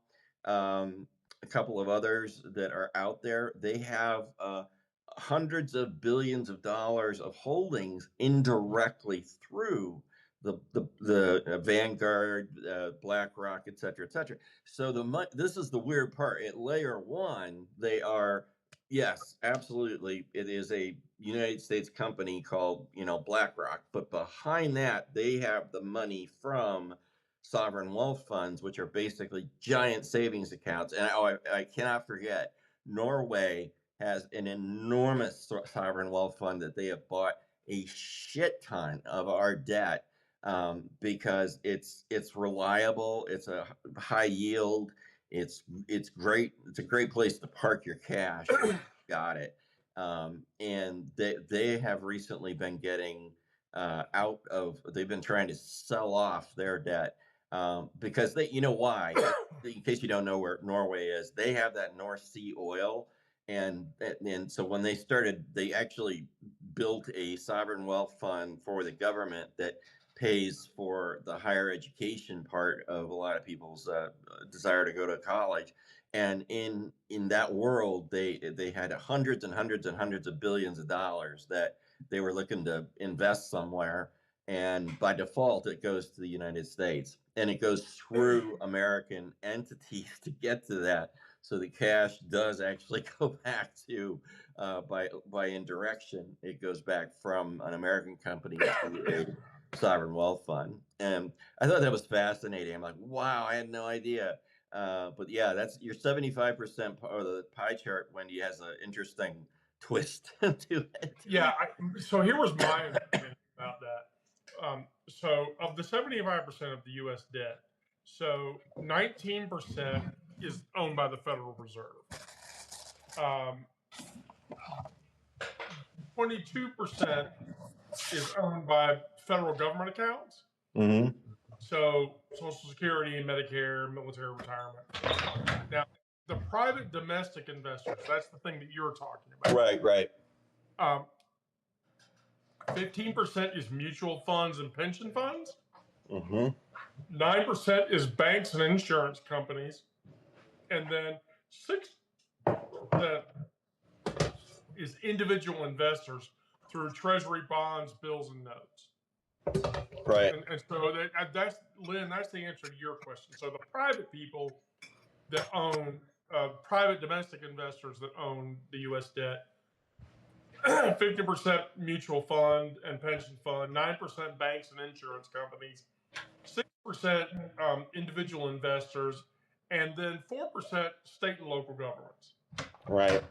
a couple of others that are out there, they have hundreds of billions of dollars of holdings indirectly through the Vanguard, BlackRock, et cetera, et cetera. So this is the weird part. At layer one, they are, yes, absolutely, it is a United States company called BlackRock, but behind that they have the money from sovereign wealth funds, which are basically giant savings accounts. And I cannot forget, Norway has an enormous sovereign wealth fund that they have bought a shit ton of our debt, because it's reliable, it's a high yield, it's great, it's a great place to park your cash. Got it. And they have recently been getting they've been trying to sell off their debt, because why? In case you don't know where Norway is, they have that North Sea oil. And so when they actually built a sovereign wealth fund for the government that pays for the higher education part of a lot of people's desire to go to college. And in that world, they had hundreds and hundreds and hundreds of billions of dollars that they were looking to invest somewhere. And by default, it goes to the United States, and it goes through American entities to get to that. So the cash does actually go back to, by indirection, it goes back from an American company to a sovereign wealth fund. And I thought that was fascinating. I'm like, wow, I had no idea. But yeah, that's your 75% of the pie chart, Wendy, has an interesting twist to it. Yeah. So here was my opinion about that. So of the 75% of the U.S. debt, so 19% is owned by the Federal Reserve. 22% is owned by federal government accounts. Mm-hmm. So Social Security, Medicare, military retirement. Now, the private domestic investors, that's the thing that you're talking about. Right. 15% is mutual funds and pension funds. Mm-hmm. 9% is banks and insurance companies. And then 6% is individual investors through treasury bonds, bills, and notes. Right. And so that's, Lynn, that's the answer to your question. So the private people that own, private domestic investors that own the U.S. debt, 50% mutual fund and pension fund, 9% banks and insurance companies, 6% individual investors, and then 4% state and local governments. Right.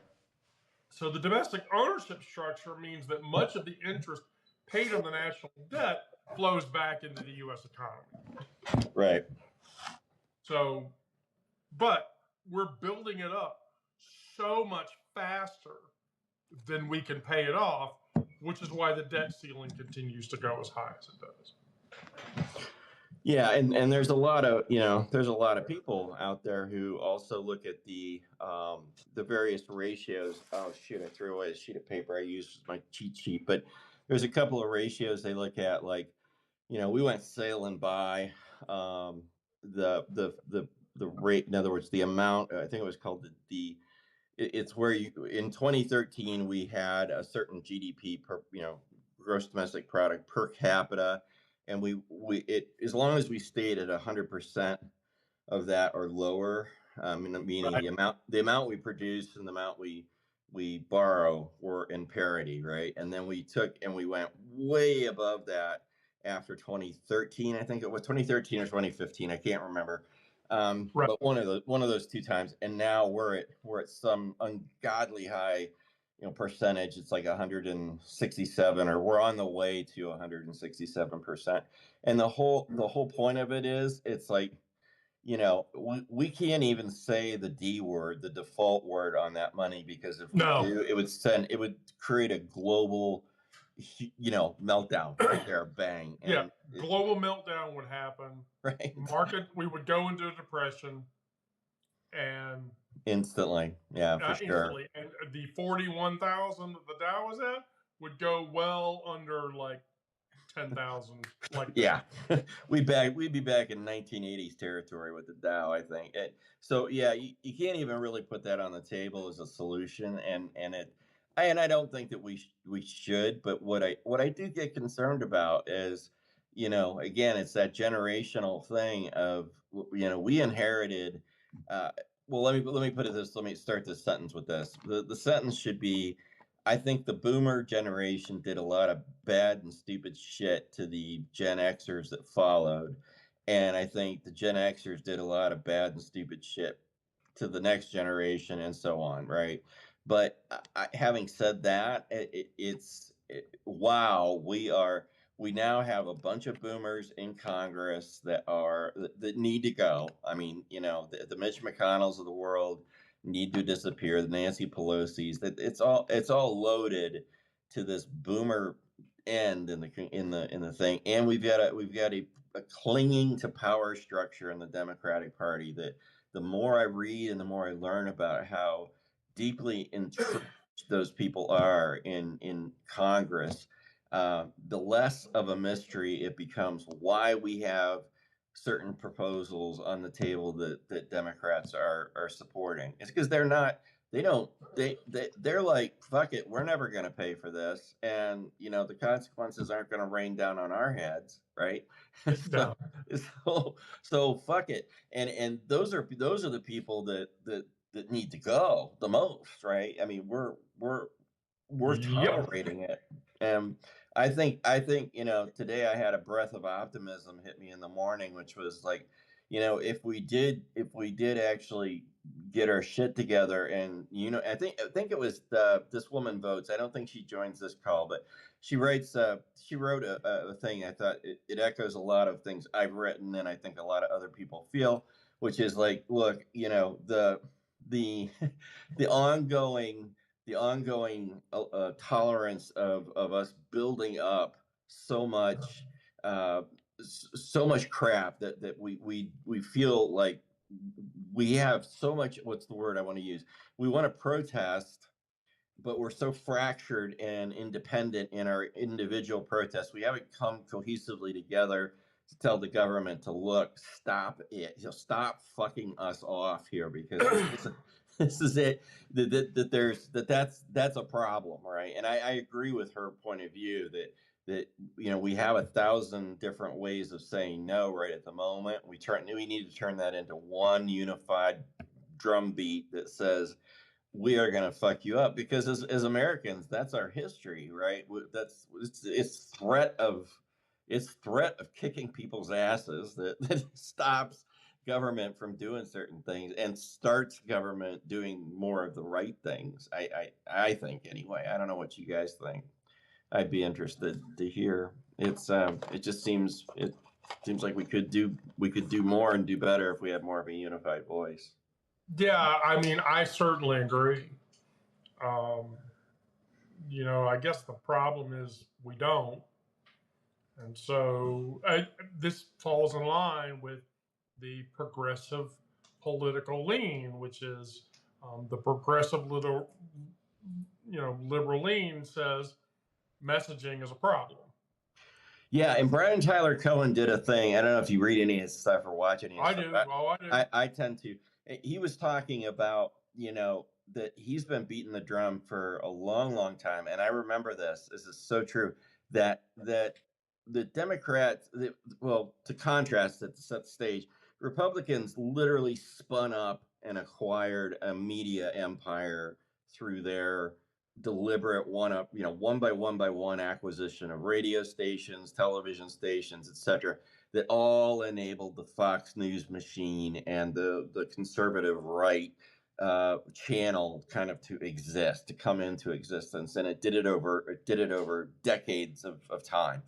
So the domestic ownership structure means that much of the interest paid on the national debt flows back into the U.S. economy. Right. So, but we're building it up so much faster than we can pay it off, which is why the debt ceiling continues to go as high as it does. Yeah, and there's a lot of people out there who also look at the various ratios. Oh shoot, I threw away a sheet of paper I used as my cheat sheet, but there's a couple of ratios they look at, like, we went sailing by the rate, in other words, the amount. I think it was called it's where in 2013 we had a certain GDP per, gross domestic product per capita, and as long as we stayed at 100% of that or lower, meaning Right. the amount we produce and the amount we borrow were in parity, right? And then we went way above that after 2013. I think it was 2013 or 2015. I can't remember. Right. But one of those two times, and now we're at some ungodly high, percentage. It's like 167, or we're on the way to 167%. And the whole point of it is, it's like, we can't even say the D word, the default word on that money, because if we do, it would create a global, meltdown right there, bang. And global meltdown would happen. Right. We would go into a depression, and instantly, yeah, for sure. Instantly, and the 41,000 that the Dow was at would go well under like 10,000. Like yeah, we'd be back in 1980s territory with the Dow, I think. So yeah, you can't even really put that on the table as a solution, and I don't think that we should. But what I do get concerned about is, again, it's that generational thing of, we inherited. Well, let me put it this. Let me start this sentence with this. The sentence should be, I think the boomer generation did a lot of bad and stupid shit to the Gen Xers that followed. And I think the Gen Xers did a lot of bad and stupid shit to the next generation, and so on, right? But having said that, wow, we now have a bunch of boomers in Congress that need to go. I mean, the Mitch McConnells of the world need to disappear. The Nancy Pelosi's, that it's all loaded to this boomer end in the thing, and we've got a clinging to power structure in the Democratic Party that, the more I read and the more I learn about how deeply entrenched those people are in Congress, the less of a mystery it becomes why we have certain proposals on the table that Democrats are supporting. It's because they're like, fuck it, we're never going to pay for this, and the consequences aren't going to rain down on our heads, right? so fuck it, and those are the people that need to go the most, right? I mean, we're tolerating it. And I think today I had a breath of optimism hit me in the morning, which was like, if we did actually get our shit together, and I think it was this woman votes. I don't think she joins this call, but she wrote a thing. I thought it echoes a lot of things I've written, and I think a lot of other people feel, which is like, look, the ongoing tolerance of us building up so much so much crap that we feel like we have so much, what's the word I want to use? We want to protest, but we're so fractured and independent in our individual protests. We haven't come cohesively together to tell the government to look, stop it, stop fucking us off here, because this is it. That's a problem, right? And I agree with her point of view that we have 1,000 different ways of saying no right at the moment. We need to turn that into one unified drumbeat that says we are going to fuck you up, because as Americans, that's our history, right? It's threat of kicking people's asses that stops government from doing certain things and starts government doing more of the right things. I think, anyway. I don't know what you guys think. I'd be interested to hear. It seems like we could do more and do better if we had more of a unified voice. Yeah, I mean, I certainly agree. I guess the problem is we don't. And so this falls in line with the progressive political lean, which is the progressive liberal lean says messaging is a problem. Yeah, and Brian Tyler Cohen did a thing. I don't know if you read any of his stuff or watch any of his stuff. I do. I tend to. He was talking about, that he's been beating the drum for a long, long time. And I remember this. This is so true, that the Democrats, to contrast it, to set the stage, Republicans literally spun up and acquired a media empire through their deliberate one by one acquisition of radio stations, television stations, etc., that all enabled the Fox News machine and the conservative right channel kind of to come into existence. And it did it over decades of time.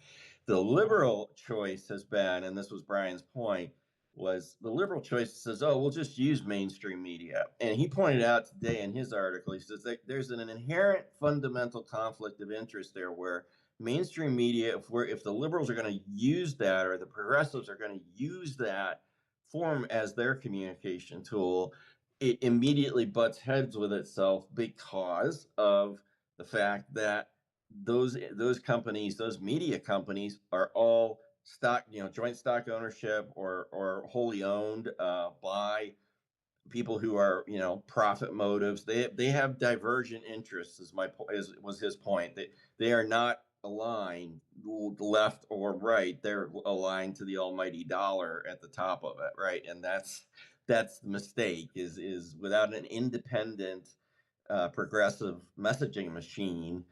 The liberal choice has been, and this was Brian's point, was the liberal choice says, oh, we'll just use mainstream media. And he pointed out today in his article, he says that there's an inherent fundamental conflict of interest there, where mainstream media, if the liberals are going to use that, or the progressives are going to use that form as their communication tool, it immediately butts heads with itself, because of the fact that those companies, those media companies, are all joint stock ownership, or wholly owned by people who are, profit motives. They have divergent interests, was his point. They are not aligned left or right. They're aligned to the almighty dollar at the top of it, right? And that's the mistake, is without an independent progressive messaging machine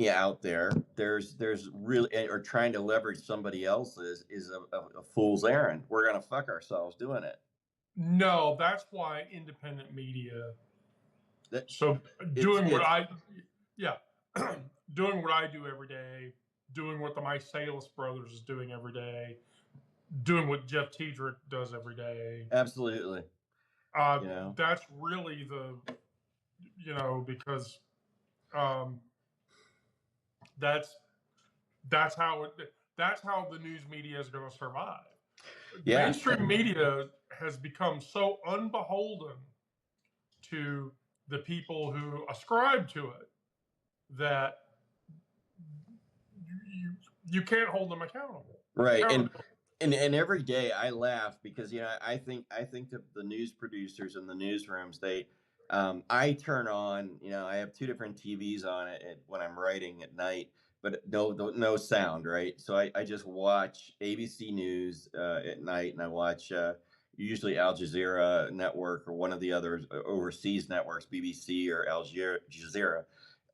out there, there's really, or trying to leverage somebody else's, is a fool's errand. We're gonna fuck ourselves doing it. No, that's why independent media. Doing what I do every day, doing what the My Salis Brothers is doing every day, doing what Jeff Tiedrick does every day. Absolutely. That's really because that's how the news media is going to survive. Yeah. Mainstream media has become so unbeholden to the people who ascribe to it that you can't hold them accountable. Right. And every day I laugh, because I think that the news producers in the newsrooms, I turn on, I have two different TVs on it when I'm writing at night, but no sound, right? So I just watch ABC News at night, and I watch usually Al Jazeera network, or one of the other overseas networks, BBC or Al Jazeera,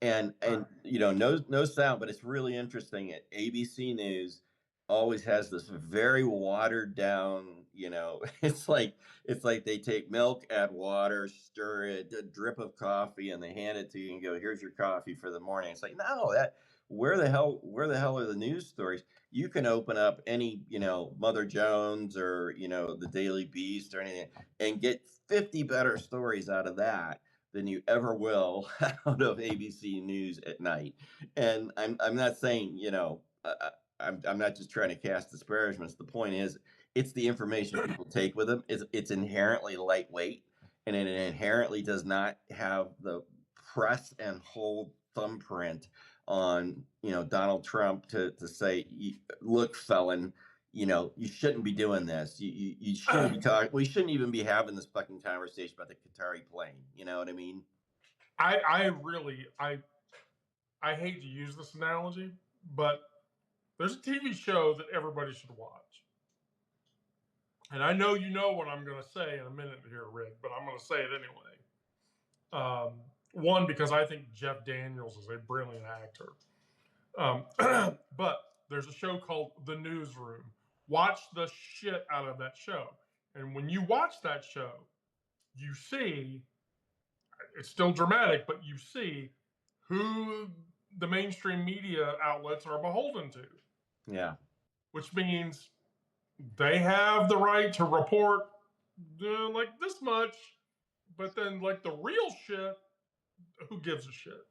and no sound. But it's really interesting. At ABC News always has this very watered down, it's like they take milk, add water, stir it, a drip of coffee, and they hand it to you and go, here's your coffee for the morning. It's like, no, where the hell are the news stories? You can open up any, Mother Jones, or the Daily Beast, or anything, and get 50 better stories out of that than you ever will out of ABC News at night. And I'm not saying, I'm not just trying to cast disparagements. The point is, it's the information people take with them. It's inherently lightweight, and it inherently does not have the press and hold thumbprint on Donald Trump to say, look, felon, you shouldn't be doing this. You shouldn't be talking. We shouldn't even be having this fucking conversation about the Qatari plane. You know what I mean? I hate to use this analogy, but there's a TV show that everybody should watch. And I know you know what I'm going to say in a minute here, Rick, but I'm going to say it anyway. One, because I think Jeff Daniels is a brilliant actor. But there's a show called The Newsroom. Watch the shit out of that show. And when you watch that show, you see, it's still dramatic, but you see who the mainstream media outlets are beholden to. Yeah. Which means they have the right to report like this much, but then like the real shit, who gives a shit?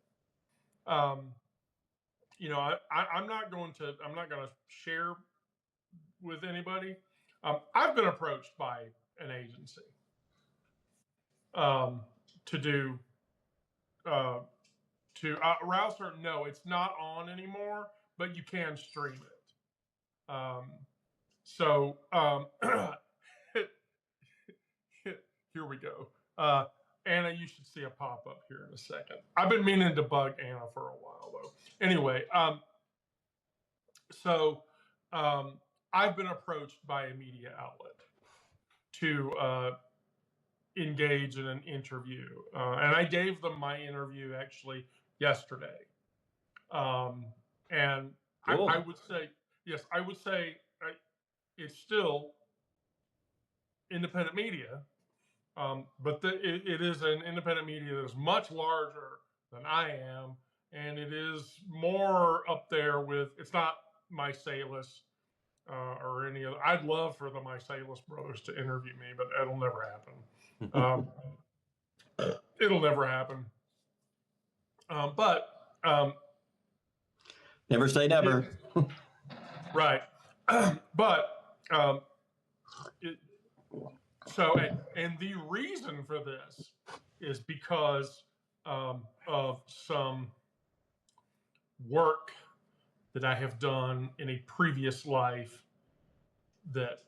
I'm not going to share with anybody. I've been approached by an agency to do Rouser. No, it's not on anymore, but you can stream it. So here we go. Anna, you should see a pop up here in a second. I've been meaning to bug Anna for a while though. Anyway, I've been approached by a media outlet to engage in an interview, and I gave them my interview actually yesterday. And cool. I would say, yes, I would say it's still independent media, but it is an independent media that is much larger than I am, and it is more up there with, it's not Mysalis or any other. I'd love for the Mysalis brothers to interview me, but it'll never happen. It'll never happen. But never say never. Right. But so, and the reason for this is because of some work that I have done in a previous life that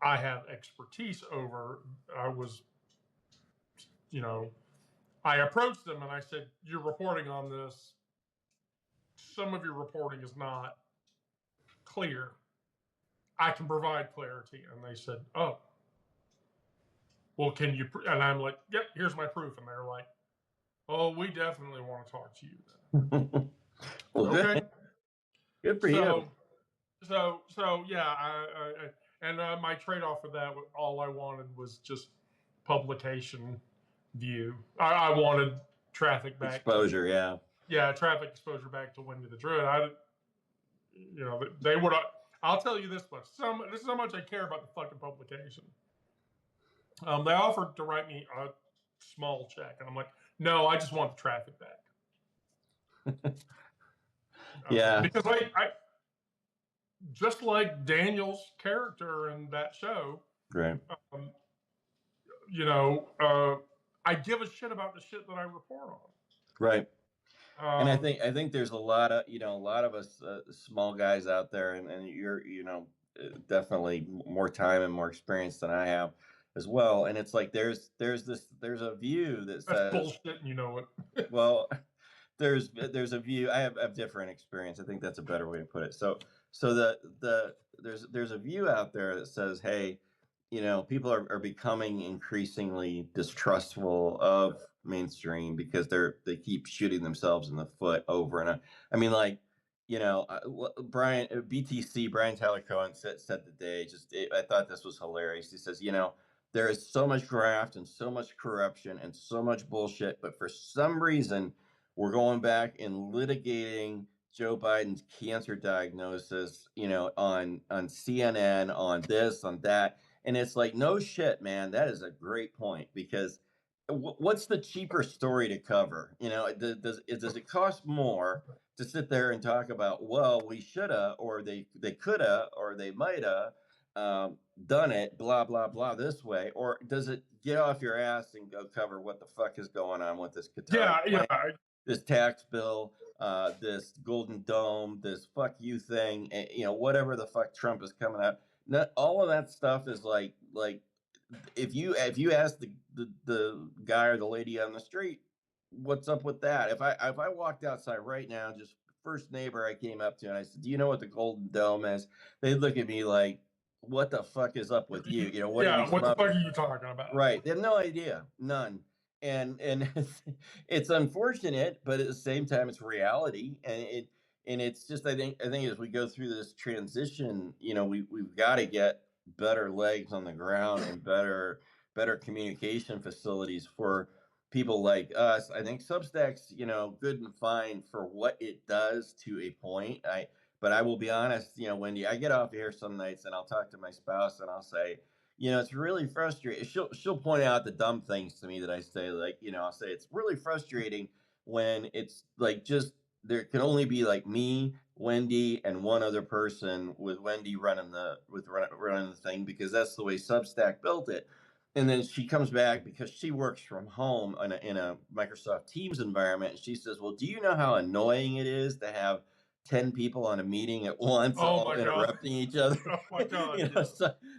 I have expertise over. I approached them and I said, you're reporting on this. Some of your reporting is not clear. I can provide clarity. And they said, oh, well, can you? And I'm like, yep, here's my proof. And they're like, oh, we definitely want to talk to you then. Well, okay. Good for you. So yeah, and my trade-off for that, all I wanted was just publication view. I wanted traffic back. Exposure, yeah. Yeah, traffic exposure back to Wendy the Druid. They would. I'll tell you this much. This is how much I care about the fucking publication. They offered to write me a small check, and I'm like, no, I just want the traffic back. Yeah. Because I just like Daniel's character in that show, right? I give a shit about the shit that I report on. Right. And I think there's a lot of us small guys out there, and you're definitely more time and more experience than I have as well. And it's like there's a view that says that's bullshit, and you know it. Well, there's a view. I have different experience. I think that's a better way to put it. So there's a view out there that says, hey, people are becoming increasingly distrustful of mainstream because they keep shooting themselves in the foot over and I mean, like, Brian Tyler Cohen said today, I thought this was hilarious. He says, there is so much graft and so much corruption and so much bullshit, but for some reason we're going back and litigating Joe Biden's cancer diagnosis, on CNN, on this, on that. And it's like, no shit, man. That is a great point, because what's the cheaper story to cover? You know, does it cost more to sit there and talk about, well, we shoulda, or they coulda, or they mighta done it, blah blah blah, this way, or does it get off your ass and go cover what the fuck is going on with this Qatar Yeah. this tax bill, this Golden Dome, this fuck you thing, you know, whatever the fuck Trump is coming out. Not all of that stuff is like if you ask the guy or the lady on the street, what's up with that? If I walked outside right now, just first neighbor I came up to, and I said, "Do you know what the Golden Dome is?" They'd look at me like, "What the fuck is up with you? You know, what are you What the fuck smoking?" are you talking about? Right. They have no idea. None. And it's unfortunate, but at the same time it's reality. And it's just I think as we go through this transition, you know, we've got to get better legs on the ground and better communication facilities for people like us. I think Substack's, you know, good and fine for what it does to a point. But I will be honest, you know, Wendy, I get off here some nights and I'll talk to my spouse and I'll say, you know, it's really frustrating. She'll point out the dumb things to me that I say, like, you know, I'll say it's really frustrating when it's like just there can only be like me, Wendy, and one other person, with Wendy running running the thing, because that's the way Substack built it. And then she comes back because she works from home in a Microsoft Teams environment, and she says, "Well, do you know how annoying it is to have 10 people on a meeting at once, Oh all my God. interrupting each other?" Oh my God. You know,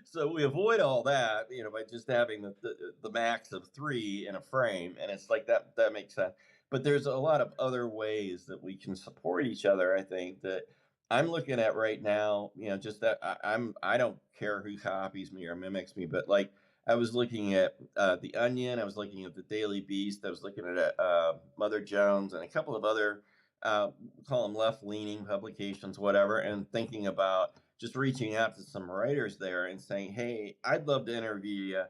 so we avoid all that, you know, by just having the max of 3 in a frame, and it's like that makes sense. But there's a lot of other ways that we can support each other. I think that I'm looking at right now, you know, just that I don't care who copies me or mimics me, but like I was looking at the Onion, I was looking at the Daily Beast, I was looking at Mother Jones, and a couple of other call them left-leaning publications, whatever, and thinking about just reaching out to some writers there and saying, "Hey, I'd love to interview you.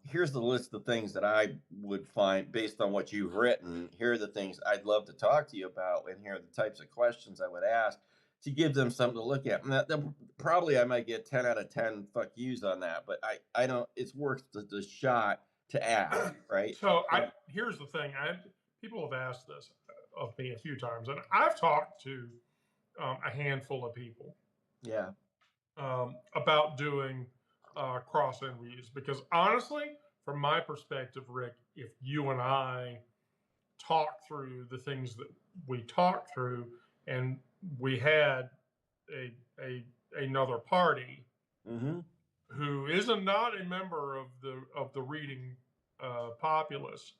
Here's the list of things that I would find based on what you've written. Here are the things I'd love to talk to you about, and here are the types of questions I would ask." To give them something to look at. And probably I might get 10 out of 10 fuck yous on that, but I don't, it's worth the shot to ask, right? So here's the thing. People have asked this of me a few times, and I've talked to a handful of people. Yeah. About doing cross interviews, because honestly, from my perspective, Rick, if you and I talk through the things that we talked through, and we had another party who is not a member of the reading populace,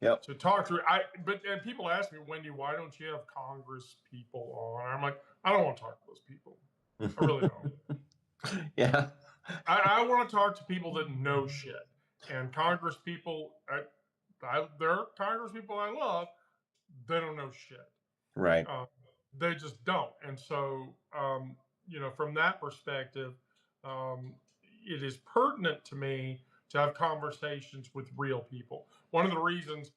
yep, to talk through. And people ask me, Wendy, why don't you have Congress people on? I'm like, I don't want to talk to those people. I really don't. Yeah. I want to talk to people that know shit. And Congress people, there are Congress people I love, they don't know shit. Right. They just don't. And so, you know, from that perspective, it is pertinent to me to have conversations with real people. One of the reasons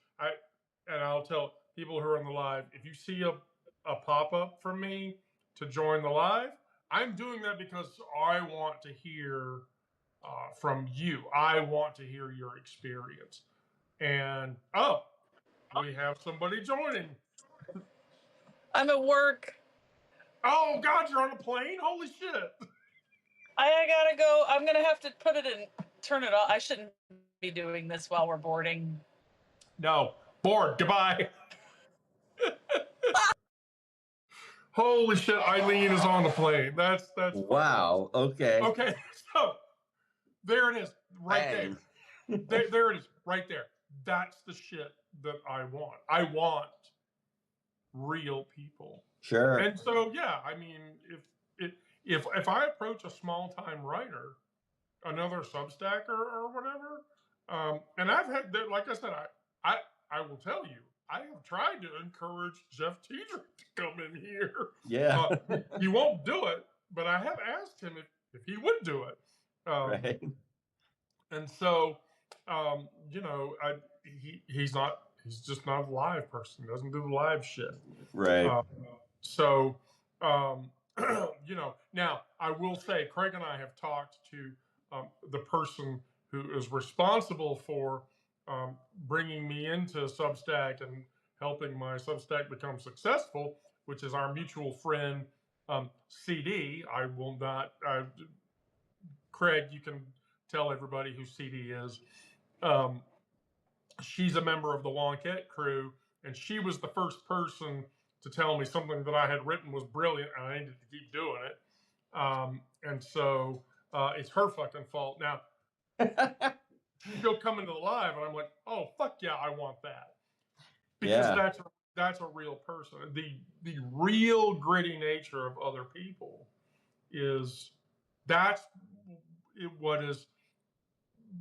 I'll tell people who are on the live, if you see a pop-up from me to join the live, I'm doing that because I want to hear from you. I want to hear your experience. And we have somebody joining. I'm at work. Oh God, you're on a plane? Holy shit! I gotta go. I'm gonna have to turn it off. I shouldn't be doing this while we're boarding. No, board. Goodbye. Holy shit, Eileen is on the plane. That's wow. Okay. Okay, so there it is, right there. There it is, right there. That's the shit that I want. I want real people. Sure. And so yeah, I mean, if I approach a small time writer, another Substacker or whatever, and I've had that, like I said, I will tell you, I have tried to encourage Jeff Tiedrick to come in here. Yeah. He won't do it, but I have asked him if he would do it. Right. And so, you know, he's just not a live person. He doesn't do the live shit. Right. So, you know, now I will say, Craig and I have talked to the person who is responsible for bringing me into Substack and helping my Substack become successful, which is our mutual friend CD. I will not. Craig, you can tell everybody who CD is. She's a member of the Wonket crew, and she was the first person to tell me something that I had written was brilliant, and I needed to keep doing it. And so it's her fucking fault. Now, she'll come into the live, and I'm like, oh, fuck yeah, I want that. Because that's a real person. The real gritty nature of other people that's what is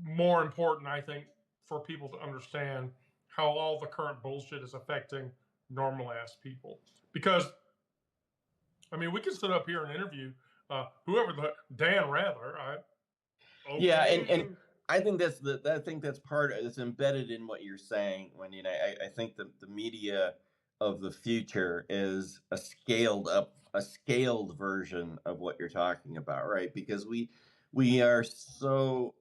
more important, I think, for people to understand how all the current bullshit is affecting normal ass people. Because, I mean, we can sit up here and interview whoever Dan Rather. Okay. Yeah, and I think that's part of it's embedded in what you're saying, Wendy. And I think the media of the future is a scaled version of what you're talking about, right? Because we are so,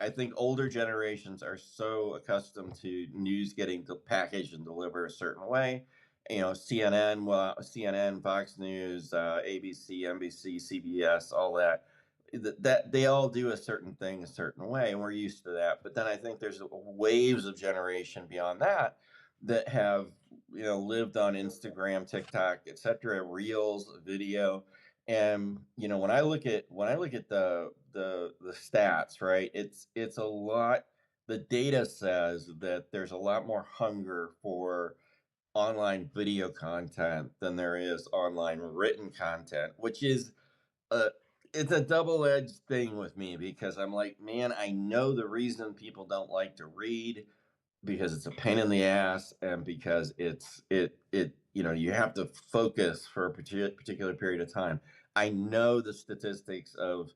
I think older generations are so accustomed to news getting packaged and delivered a certain way. CNN, Fox News, ABC, NBC, CBS, all that they all do a certain thing a certain way, and we're used to that. But then I think there's waves of generation beyond that have lived on Instagram, TikTok, etc., reels, video. And when I look at the stats, right, it's a lot. The data says that there's a lot more hunger for online video content than there is online written content, which is it's a double-edged thing with me, because I'm like, man, I know the reason people don't like to read, because it's a pain in the ass, and because you have to focus for a particular period of time. I know the statistics of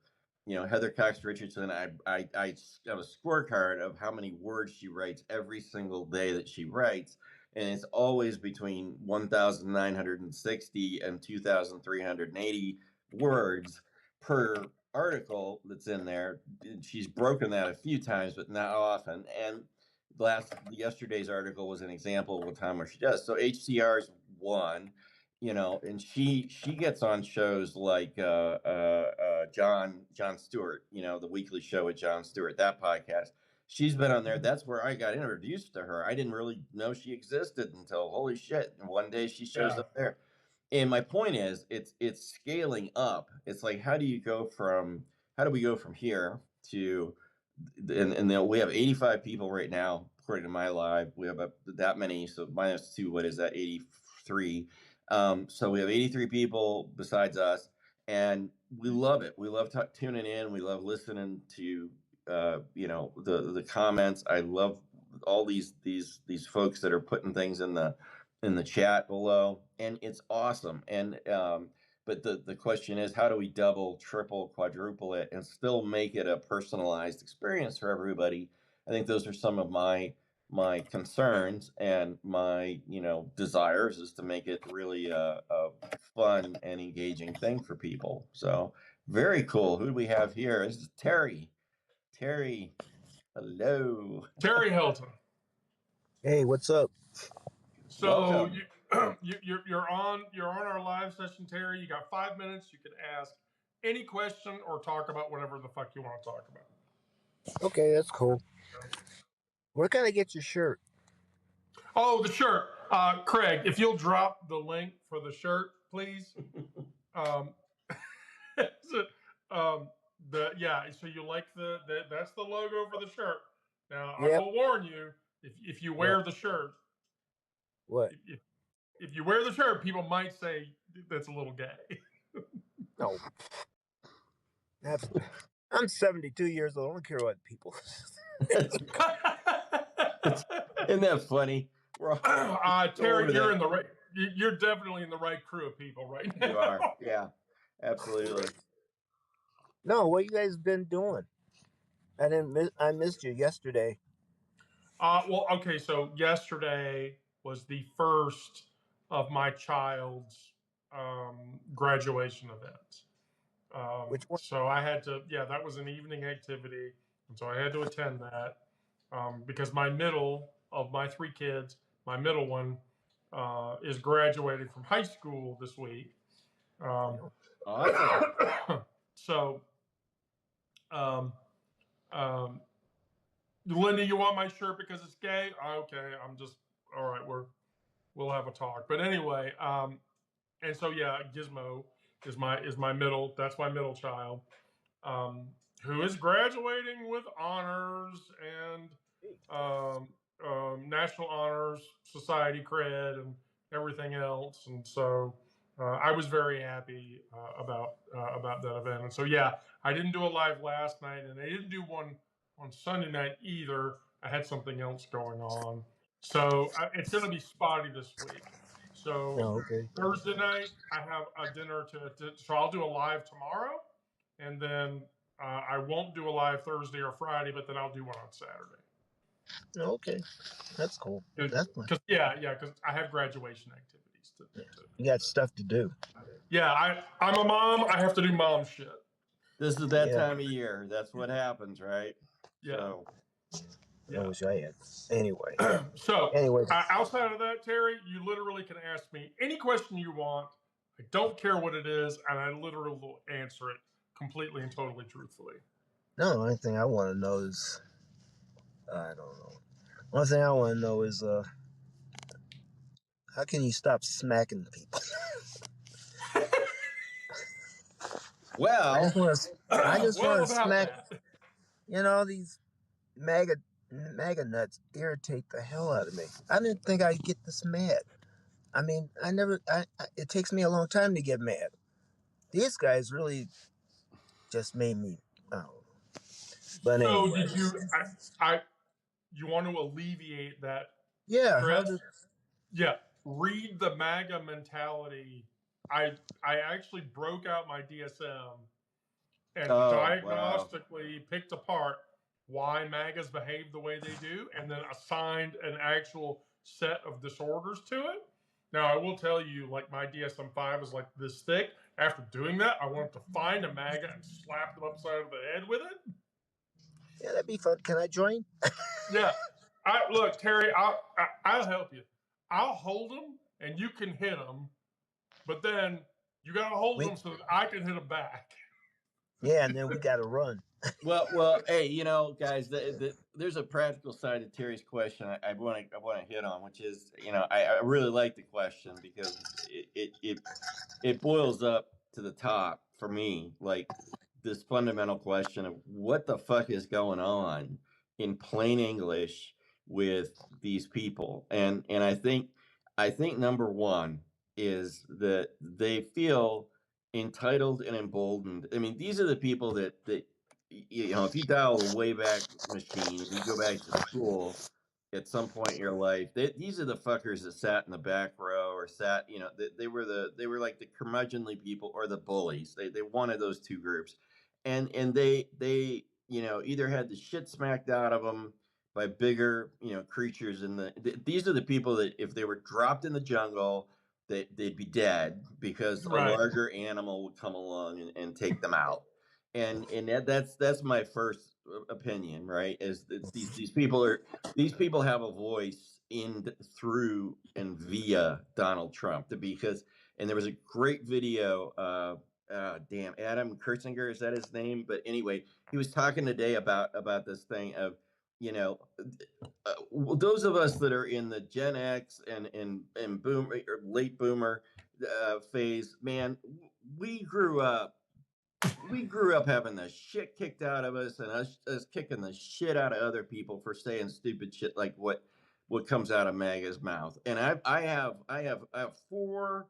Heather Cox Richardson. I have a scorecard of how many words she writes every single day that she writes, and it's always between 1,960 and 2,380 words per article that's in there. She's broken that a few times, but not often. And yesterday's article was an example of a time where she does. So HCR's one, and she gets on shows like Jon Stewart, the weekly show with Jon Stewart, that podcast. She's been on there. That's where I got introduced to her. I didn't really know she existed until, holy shit, and one day she shows up there. And my point is, it's scaling up. It's like, how do we go from here to, and we have 85 people right now, according to my live. We have that many, so -2, what is that, 83? So we have 83 people besides us, and we love it. We love tuning in. We love listening to the comments. I love all these folks that are putting things in the chat below, and it's awesome. And but the question is, how do we double, triple, quadruple it and still make it a personalized experience for everybody? I think those are some of my concerns, and my desires is to make it really a fun and engaging thing for people. So very cool. Who do we have here? This is Terry. Hello. Terry Hilton. Hey, what's up? So you're on our live session, Terry. You got 5 minutes. You can ask any question or talk about whatever the fuck you want to talk about. Okay, that's cool. Where can I get your shirt? Oh, the shirt. Craig, if you'll drop the link for the shirt, please. So you like that's the logo for the shirt. Now, yep. I will warn you, if you wear the shirt. What? If you wear the shirt, people might say that's a little gay. No. I'm 72 years old. I don't care what people. Isn't that funny? Terry, you're in the right. You're definitely in the right crew of people right now. You are. Yeah, absolutely. No, what you guys been doing? I missed you yesterday. Well, okay. So yesterday was the first of my child's graduation event. Which one? So I had to. Yeah, that was an evening activity, and so I had to attend that. because my middle of my 3 kids, my middle one is graduating from high school this week. Awesome. So, um, Linda, you want my shirt because it's gay? Okay, I'm just all right. We'll have a talk. But anyway, and so yeah, Gizmo is my middle. That's my middle child, who is graduating with honors and National Honors Society cred and everything else. And so I was very happy about that event. And so yeah, I didn't do a live last night, and I didn't do one on Sunday night either. I had something else going on, so it's going to be spotty this week. So okay. Thursday night I have a dinner so I'll do a live tomorrow, and then I won't do a live Thursday or Friday, but then I'll do one on Saturday. Okay, that's cool. That's fun. Because because I have graduation activities to You got stuff to do. Yeah, I'm a mom. I have to do mom shit. This is that time of year. That's what happens, right? Yeah. So, I wish I had. Anyway. So, outside of that, Terry, you literally can ask me any question you want. I don't care what it is, and I literally will answer it completely and totally truthfully. No, the only thing I want to know is, I don't know. One thing I want to know is, how can you stop smacking people? well, I just want to smack. That. You know, these MAGA nuts irritate the hell out of me. I didn't think I'd get this mad. I mean, it takes me a long time to get mad. These guys really just made me, I don't know. But so anyway. did you want to alleviate that Yeah. Yeah, read the MAGA mentality. I actually broke out my DSM and diagnostically picked apart why MAGAs behave the way they do, and then assigned an actual set of disorders to it. Now, I will tell you, like, my DSM-5 is like this thick. After doing that, I wanted to find a MAGA and slap them upside the head with it. Yeah, that'd be fun. Can I join? Yeah. Look, Terry, I'll help you. I'll hold them, and you can hit them, but then you got to hold them so that I can hit them back. Yeah, and then we got to run. Well, hey, guys, there's a practical side to Terry's question I want to hit on, which is, I really like the question because it boils up to the top for me, like this fundamental question of what the fuck is going on in plain English with these people, and I think number one is that they feel entitled and emboldened. I mean, these are the people that if you dial the Wayback Machine, if you go back to school at some point in your life, these are the fuckers that sat in the back row or sat, they were like the curmudgeonly people or the bullies. They wanted those two groups, and they either had the shit smacked out of them by bigger creatures these are the people that if they were dropped in the jungle, they'd be dead because a larger animal would come along and take them out. And that's my first opinion, right? Is that these people have a voice through and via Donald Trump, and there was a great video. Adam Kersinger, is that his name? But anyway, he was talking today about this thing of those of us that are in the Gen X and boomer or late boomer phase, man, we grew up having the shit kicked out of us and us kicking the shit out of other people for saying stupid shit like what comes out of MAGA's mouth. And I have four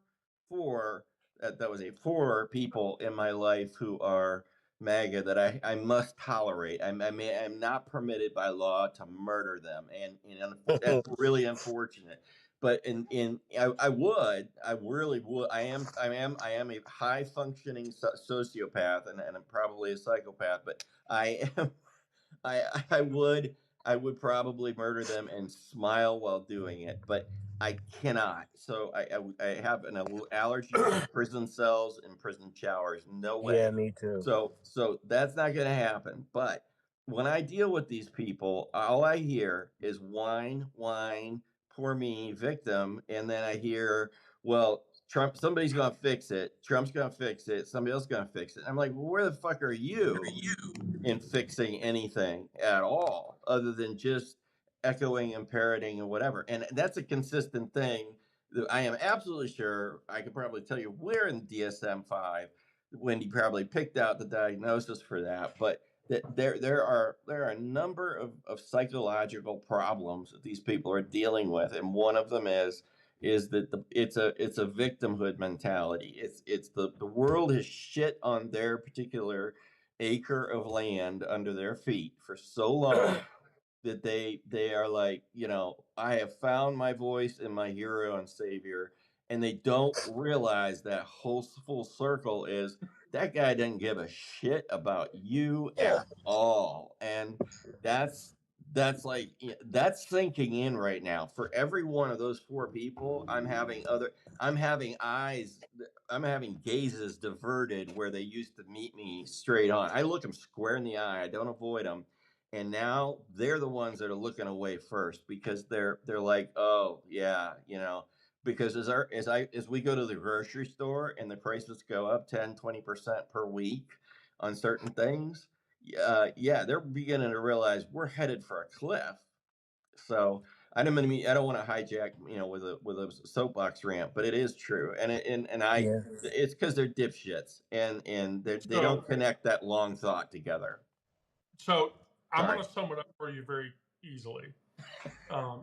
people in my life who are MAGA that I must tolerate. I'm not permitted by law to murder them, and that's really unfortunate. But I really would. I am a high functioning sociopath, and I'm probably a psychopath. But I would probably murder them and smile while doing it, but I cannot. So I have an allergy to prison cells and prison showers. No way. Yeah, me too. So that's not going to happen. But when I deal with these people, all I hear is whine, whine, poor me, victim, and then I hear, well, Trump, somebody's gonna fix it. Trump's gonna fix it. Somebody else is gonna fix it. I'm like, well, where the fuck are you in fixing anything at all, other than just echoing and parroting and whatever? And that's a consistent thing. That I am absolutely sure I could probably tell you where in DSM-5 Wendy probably picked out the diagnosis for that, but that there are a number of psychological problems that these people are dealing with, and one of them is that it's a victimhood mentality. It's the world has shit on their particular acre of land under their feet for so long that they are like, I have found my voice and my hero and savior, and they don't realize that whole full circle is that guy doesn't give a shit about you Yeah. at all. And that's like, that's sinking in right now. For every one of those four people, I'm having eyes, I'm having gazes diverted where they used to meet me straight on. I look them square in the eye, I don't avoid them, and now they're the ones that are looking away first, because they're like, oh yeah, because as we go to the grocery store and the prices go up 10-20% per week on certain things, yeah, they're beginning to realize we're headed for a cliff. So I don't want to hijack, with a soapbox rant, but it is true, Yeah. it's because they're dipshits, and they So, don't connect that long thought together. so I'm Sorry. going to sum it up for you very easily.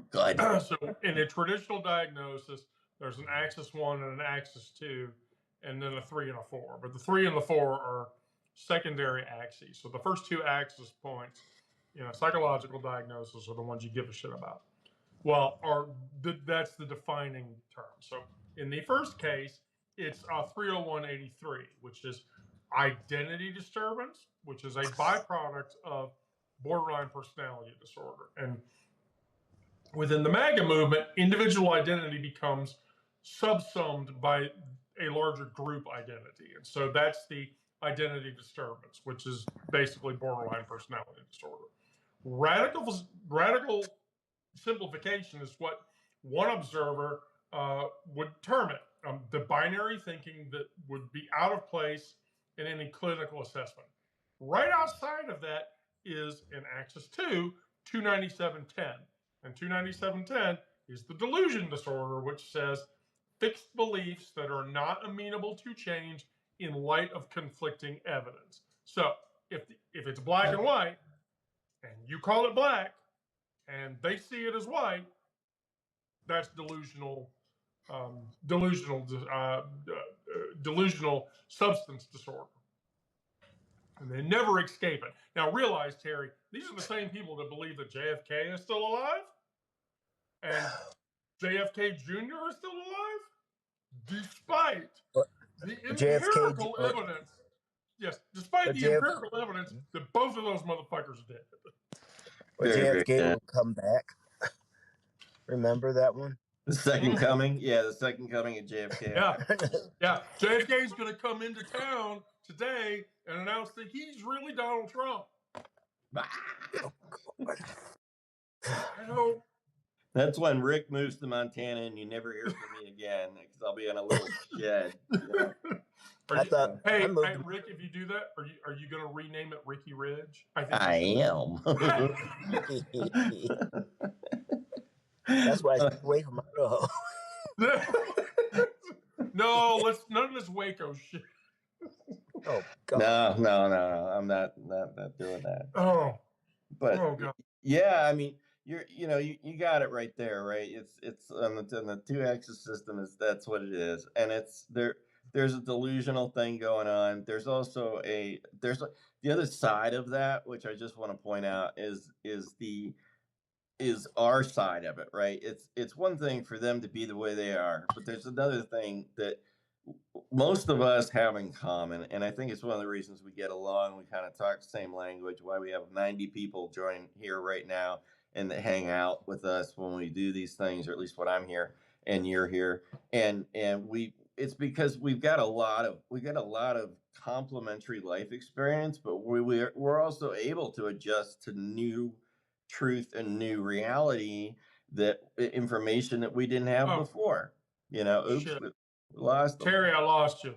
Good. So in a traditional diagnosis, there's an axis 1 and an axis 2, and then a 3 and a 4. But the 3 and the 4 are secondary axes. So the first two axis points, psychological diagnosis, are the ones you give a shit about. Well, that's the defining term. So in the first case, it's 30183, which is identity disturbance, which is a byproduct of borderline personality disorder. And within the MAGA movement, individual identity becomes subsumed by a larger group identity. And so that's the identity disturbance, which is basically borderline personality disorder. Radical simplification is what one observer would term it, the binary thinking that would be out of place in any clinical assessment. Right outside of that is in Axis 2, 29710. And 29710 is the delusion disorder, which says fixed beliefs that are not amenable to change in light of conflicting evidence. So if it's black and white, and you call it black, and they see it as white, that's delusional substance disorder. And they never escape it. Now realize, Terry, these are the same people that believe that JFK is still alive, and JFK Jr. is still alive, despite the empirical evidence. Yes, despite the empirical evidence that both of those motherfuckers are dead. Well, JFK will come back. Remember that one? The second coming? Yeah, the second coming of JFK. Yeah. JFK's going to come into town today and announce that he's really Donald Trump. That's when Rick moves to Montana and you never hear from me again, because I'll be in a little shed. Hey, Rick, if you do that, are you going to rename it Ricky Ridge? I am. That's why I stay away from Idaho. No, none of this Waco shit. Oh God. No. I'm not doing that. Oh. But oh, God. Yeah, I mean, you got it right there, right? It's on the two axis system, that's what it is, and there's a delusional thing going on. There's also the other side of that, which I just want to point out, is our side of it, right? It's one thing for them to be the way they are, but there's another thing that most of us have in common, and I think it's one of the reasons we get along. We kind of talk the same language. Why we have 90 people join here right now and that hang out with us when we do these things, or at least when I'm here and you're here, and it's because we've got a lot of complementary life experience, but we're also able to adjust to new truth and new reality, that information that we didn't have Oh, before. Oops, shit. lost them. Terry, I lost you.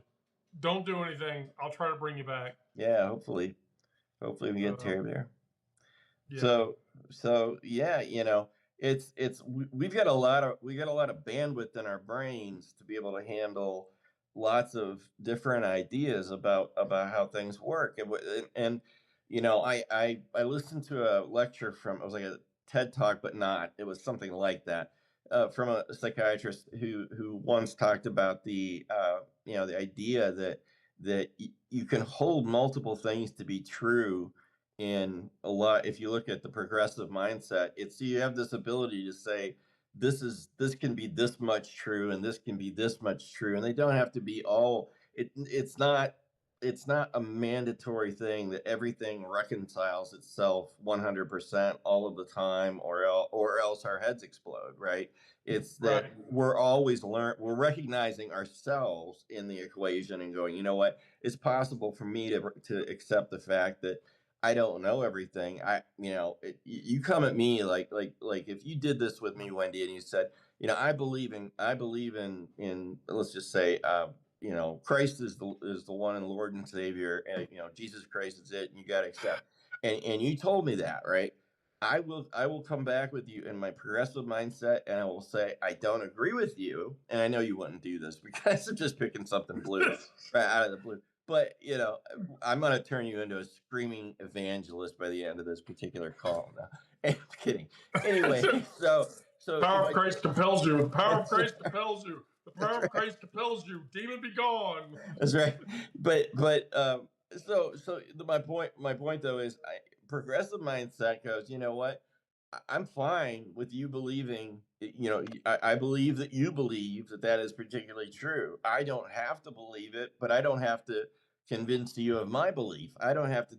Don't do anything. I'll try to bring you back. Yeah, hopefully we get Terry there. Yeah. So yeah, we've got a lot of bandwidth in our brains to be able to handle lots of different ideas about how things work. And I listened to a lecture from, it was like a TED talk, but not, it was something like that, from a psychiatrist who once talked about the the idea that you can hold multiple things to be true in a lot. If you look at the progressive mindset, it's, you have this ability to say this can be this much true and this can be this much true, and they don't have to be all. It's not a mandatory thing that everything reconciles itself 100% all of the time, or else our heads explode, right? It's that we're recognizing ourselves in the equation and going, you know what, it's possible for me to accept the fact that I don't know everything. You come at me like if you did this with me, Wendy, and you said, I believe in let's just say, Christ is the one and Lord and Savior, and Jesus Christ is it, and you got to accept. And you told me that, right? I will come back with you in my progressive mindset, and I will say I don't agree with you, and I know you wouldn't do this because I'm just picking something blue right out of the blue. But I'm going to turn you into a screaming evangelist by the end of this particular call. No, I'm kidding. Anyway, so power of Christ compels you. The power of Christ compels you. The power of Christ compels you. Demon be gone. That's right. But my point though is, progressive mindset goes, you know what? I'm fine with you believing, I believe that you believe that is particularly true. I don't have to believe it, but I don't have to convince you of my belief. I don't have to,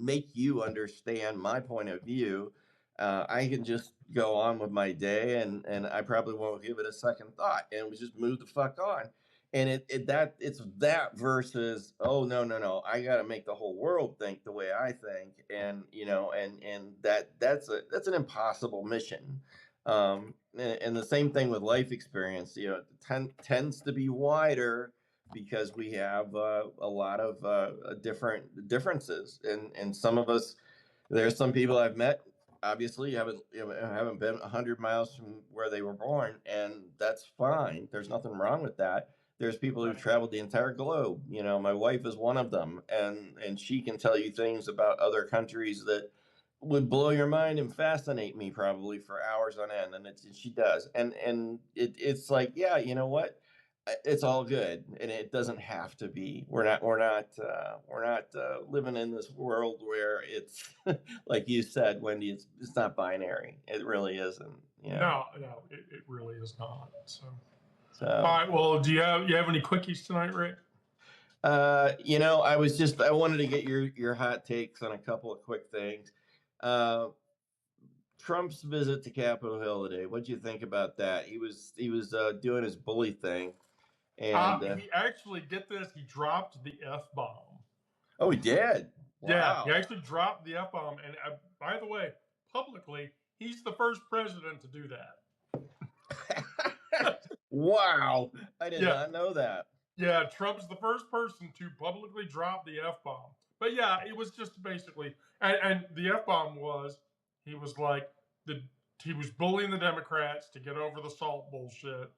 make you understand my point of view. I can just go on with my day, and I probably won't give it a second thought, and we just move the fuck on. And it's that versus, oh, no, I got to make the whole world think the way I think, and that's an impossible mission. And the same thing with life experience, tends to be wider because we have a lot of different differences, and some of us, there's some people I've met, obviously haven't been 100 miles from where they were born, and that's fine. There's nothing wrong with that. There's people who've traveled the entire globe. My wife is one of them, and she can tell you things about other countries that would blow your mind and fascinate me probably for hours on end, and she does. And it's like, yeah, you know what? It's all good, and it doesn't have to be. We're not living in this world where it's like you said, Wendy. It's not binary. It really isn't. No, it really is not. So, So, all right. Well, do you have any quickies tonight, Rick? I wanted to get your hot takes on a couple of quick things. Trump's visit to Capitol Hill today. What'd you think about that? He was doing his bully thing, and he actually, get this, he dropped the F-bomb. Oh, he did. Wow. Yeah, he actually dropped the F-bomb, and by the way, publicly, he's the first president to do that. Wow, I did not know that. Yeah, Trump's the first person to publicly drop the F-bomb. But yeah, it was just basically, and the F-bomb was, he was like, he was bullying the Democrats to get over the SALT bullshit.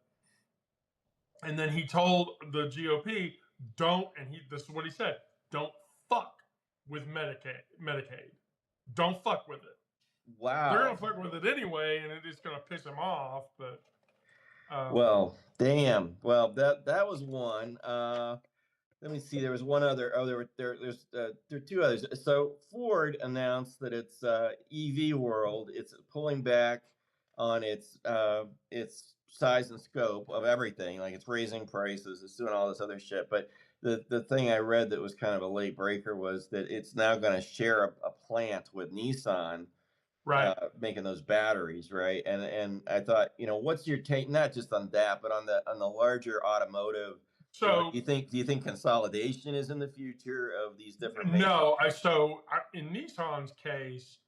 And then he told the GOP, this is what he said, don't fuck with Medicaid. Don't fuck with it. Wow. They're going to fuck with it anyway, and it is going to piss him off, but... well, damn. Well, that was one. Let me see. There was one other. Oh, there are two others. So Ford announced that its EV world, it's pulling back on its size and scope of everything. Like, it's raising prices, it's doing all this other shit. But the thing I read that was kind of a late breaker was that it's now going to share a plant with Nissan Right. making those batteries, right? And I thought, what's your take, not just on that, but on the larger automotive? So Do you think consolidation is in the future of these different makes? no, in Nissan's case,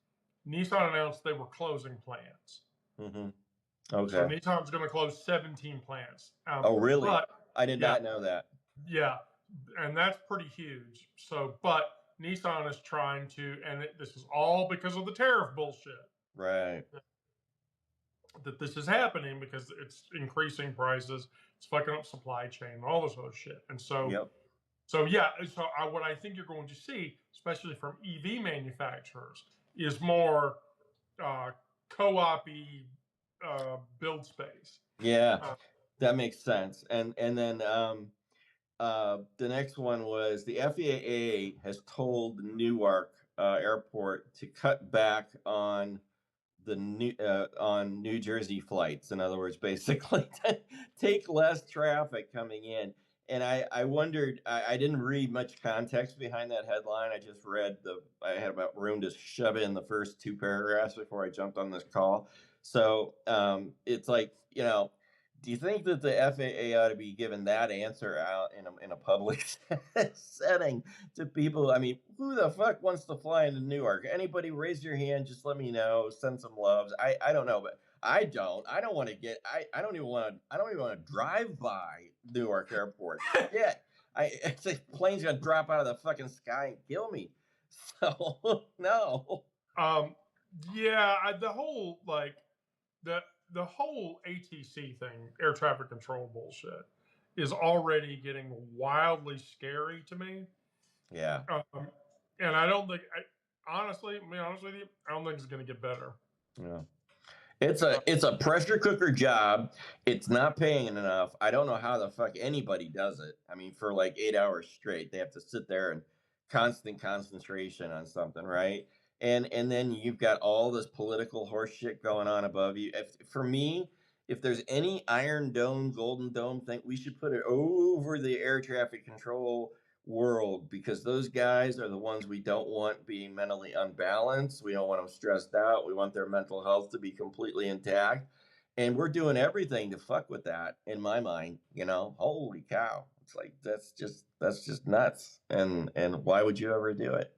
Nissan announced they were closing plants. Mm-hmm. So Okay. Nissan's going to close 17 plants. Oh, really? But I did yeah, not know that. yeah, and that's pretty huge. So, but Nissan is trying to, and this is all because of the tariff bullshit Right. that this is happening because it's increasing prices, it's fucking up supply chain, all this other shit. And so, Yep. what I think you're going to see, especially from EV manufacturers, is more co-op-y build space. Yeah, that makes sense. And then the next one was the FAA has told Newark Airport to cut back on New Jersey flights. In other words, basically take less traffic coming in. And I wondered, I didn't read much context behind that headline. I just read I had about room to shove it in the first two paragraphs before I jumped on this call. So it's like, do you think that the FAA ought to be given that answer out in a public setting to people? I mean, who the fuck wants to fly into Newark? Anybody raise your hand? Just let me know. Send some loves. I don't know, but I don't want to get. I don't even want to drive by Newark Airport. Yeah, it's like plane's gonna drop out of the fucking sky and kill me. So no. Yeah, the whole the whole ATC thing, air traffic control bullshit, is already getting wildly scary to me. Yeah. And I don't think, honestly, to be honest with you, I don't think it's going to get better. Yeah. It's a pressure cooker job. It's not paying enough. I don't know how the fuck anybody does it. I mean, for like 8 hours straight, they have to sit there and constant concentration on something, right? And then you've got all this political horse shit going on above you. For me, if there's any Iron Dome, Golden Dome thing, we should put it over the air traffic control world, because those guys are the ones we don't want being mentally unbalanced. We don't want them stressed out. We want their mental health to be completely intact. And we're doing everything to fuck with that, in my mind. Holy cow. It's like that's just nuts. And why would you ever do it?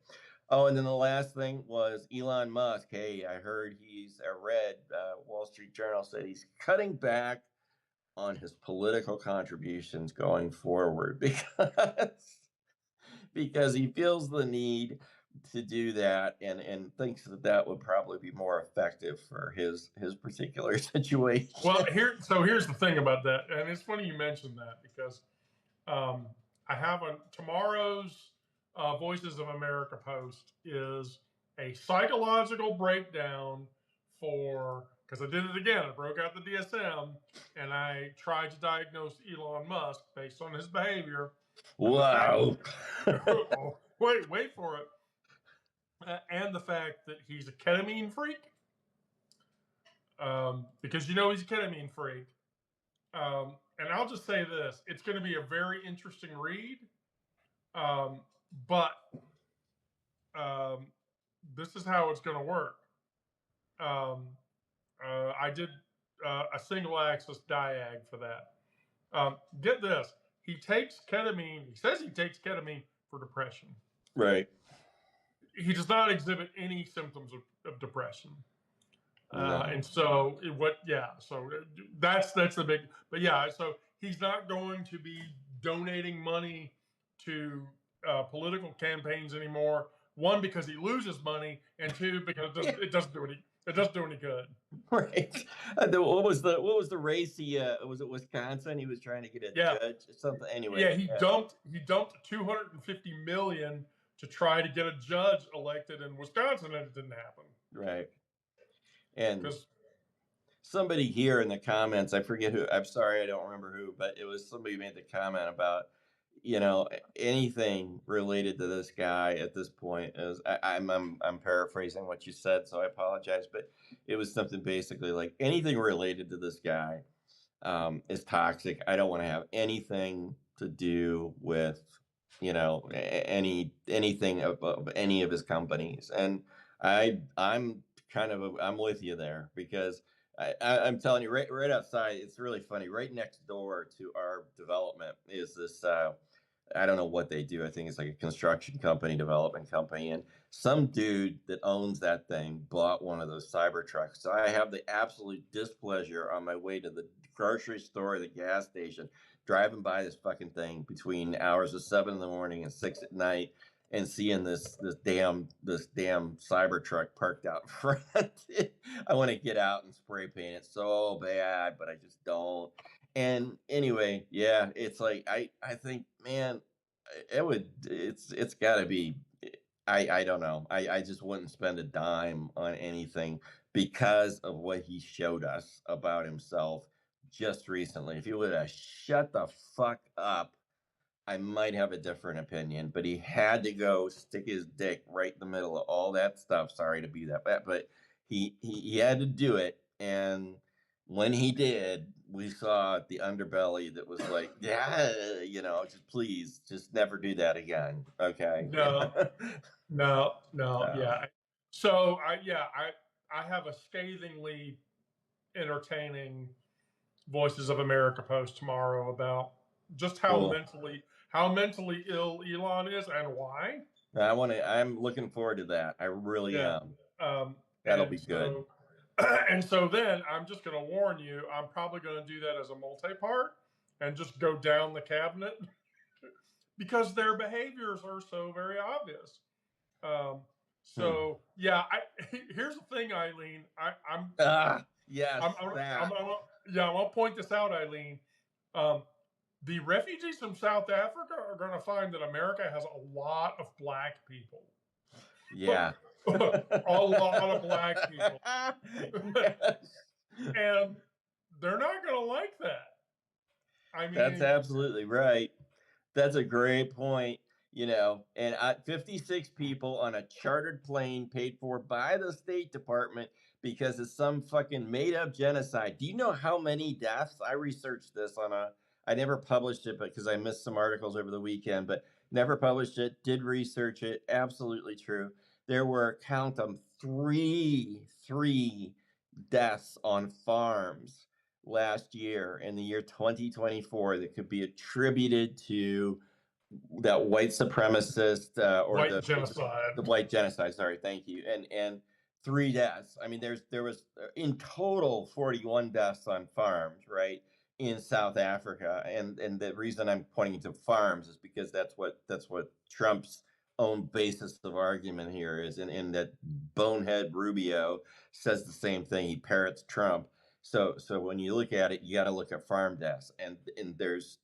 Oh, and then the last thing was Elon Musk. Hey, I heard Wall Street Journal said he's cutting back on his political contributions going forward because he feels the need to do that, and thinks that would probably be more effective for his particular situation. Well, here's the thing about that, and it's funny you mentioned that, because I have tomorrow's Voices of America post is a psychological breakdown because I did it again. I broke out the DSM and I tried to diagnose Elon Musk based on his behavior. Wow. Wait for it. And the fact that he's a ketamine freak. Because he's a ketamine freak. And I'll just say this: it's going to be a very interesting read. But this is how it's going to work. I did a single axis diag for that. Get this: he takes ketamine. He says he takes ketamine for depression. Right. He does not exhibit any symptoms of depression. No. And so so that's the big. But yeah, so he's not going to be donating money to political campaigns anymore. One, because he loses money, and two, because it doesn't do any good. Right. What was the race? Was it Wisconsin? He was trying to get a judge or something. Anyway. Yeah, he dumped $250 million to try to get a judge elected in Wisconsin, and it didn't happen. Right. And somebody here in the comments, I forget who, I'm sorry, I don't remember who, but it was somebody made the comment about, anything related to this guy at this point is, I'm paraphrasing what you said, so I apologize, but it was something basically like anything related to this guy is toxic. I don't want to have anything to do with, anything of any of his companies. And I'm kind of I'm with you there because I'm telling you right outside. It's really funny. Right next door to our development is this. I don't know what they do. I think it's like a construction company, development company, and some dude that owns that thing bought one of those Cybertrucks. So I have the absolute displeasure on my way to the grocery store, the gas station, driving by this fucking thing between hours of 7 in the morning and 6 at night, and seeing this damn Cybertruck parked out front. I want to get out and spray paint it so bad, but I just don't. And anyway, yeah, it's like I think, man, it's got to be. I don't know. I just wouldn't spend a dime on anything because of what he showed us about himself just recently. If he would have shut the fuck up, I might have a different opinion, but he had to go stick his dick right in the middle of all that stuff. Sorry to be that bad, but he had to do it. And when he did, we saw the underbelly that was like, yeah, just please, just never do that again. Okay. No, no, Uh, yeah. So I have a scathingly entertaining Voices of America post tomorrow about just cool. how mentally ill Elon is and why. I'm looking forward to that. I really Yeah. am. Um, That'll and be good. so and so then I'm just going to warn you, I'm probably going to do that as a multi-part and just go down the cabinet because their behaviors are so very obvious. So yeah, here's the thing, Eileen. Yes, I'm gonna point this out, Eileen. The refugees from South Africa are going to find that America has a lot of black people. Yeah. A lot of black people. Yes. And they're not going to like that. I mean, That's absolutely right. That's a great point. And 56 people on a chartered plane paid for by the State Department because of some fucking made up genocide. Do you know how many deaths? I researched this I never published it because I missed some articles over the weekend, but never published it, did research it. Absolutely true. There were, count them, three deaths on farms last year in the year 2024 that could be attributed to that white supremacist or white genocide. The white genocide. Sorry, thank you. And 3 deaths. I mean, there was in total 41 deaths on farms, right, in South Africa. And the reason I'm pointing to farms is because that's what Trump's own basis of argument here is, and that bonehead Rubio says the same thing. He parrots Trump. So when you look at it, you got to look at farm deaths, and there's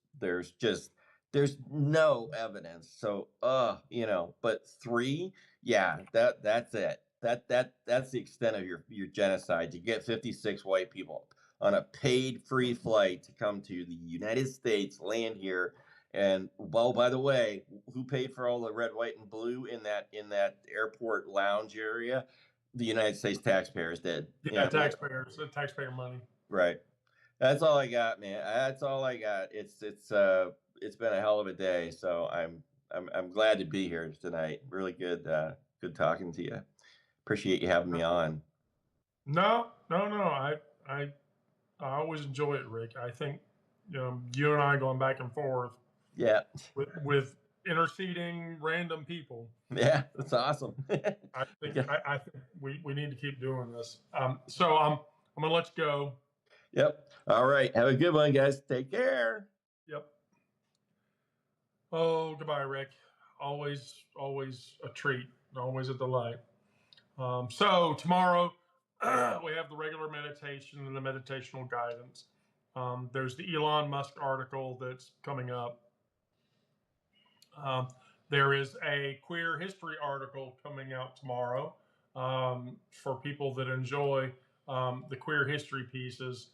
no evidence. So but 3, yeah, that's it. That's the extent of your genocide, to get 56 white people on a paid free flight to come to the United States, land here. And well, by the way, who paid for all the red, white, and blue in that airport lounge area? The United States taxpayers did. Yeah, taxpayer money. Right. That's all I got, man. That's all I got. It's been a hell of a day, so I'm glad to be here tonight. Really good talking to you. Appreciate you having me on. No. I always enjoy it, Rick. I think you and I going back and forth. Yeah. With interceding random people. Yeah, that's awesome. I think we need to keep doing this. So I'm gonna let you go. Yep. All right. Have a good one, guys. Take care. Yep. Oh, goodbye, Rick. Always a treat. Always a delight. So tomorrow we have the regular meditation and the meditational guidance. There's the Elon Musk article that's coming up. There is a queer history article coming out tomorrow for people that enjoy the queer history pieces.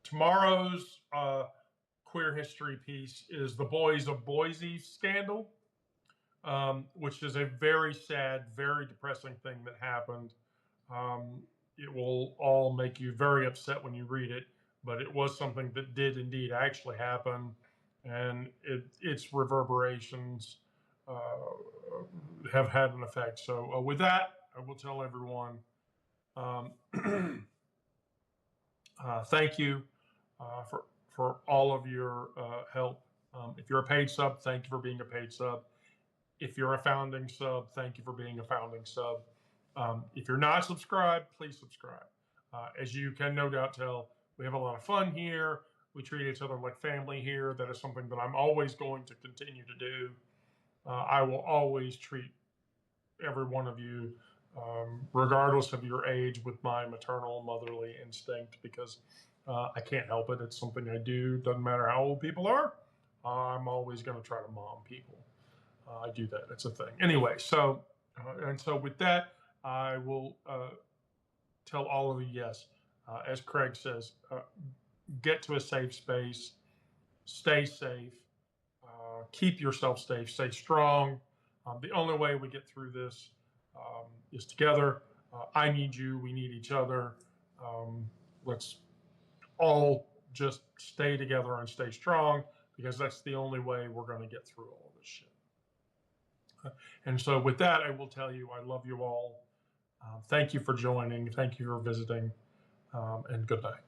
Tomorrow's queer history piece is the Boys of Boise scandal, which is a very sad, very depressing thing that happened. It will all make you very upset when you read it, but it was something that did indeed actually happen, and its reverberations have had an effect. So with that, I will tell everyone Thank you for all of your help. If you're a paid sub, thank you for being a paid sub. If you're a founding sub, thank you for being a founding sub. If you're not subscribed, please subscribe. As you can no doubt tell, we have a lot of fun here. We treat each other like family here. That is something that I'm always going to continue to do. I will always treat every one of you, regardless of your age, with my maternal motherly instinct, because I can't help it. It's something I do. Doesn't matter how old people are. I'm always going to try to mom people. I do that. It's a thing. Anyway, so with that, I will tell all of you, yes, as Craig says, get to a safe space, stay safe, keep yourself safe, stay strong. The only way we get through this is together. I need you. We need each other. Let's all just stay together and stay strong, because that's the only way we're going to get through all of this shit. And so with that, I will tell you, I love you all. Thank you for joining. Thank you for visiting. And good night.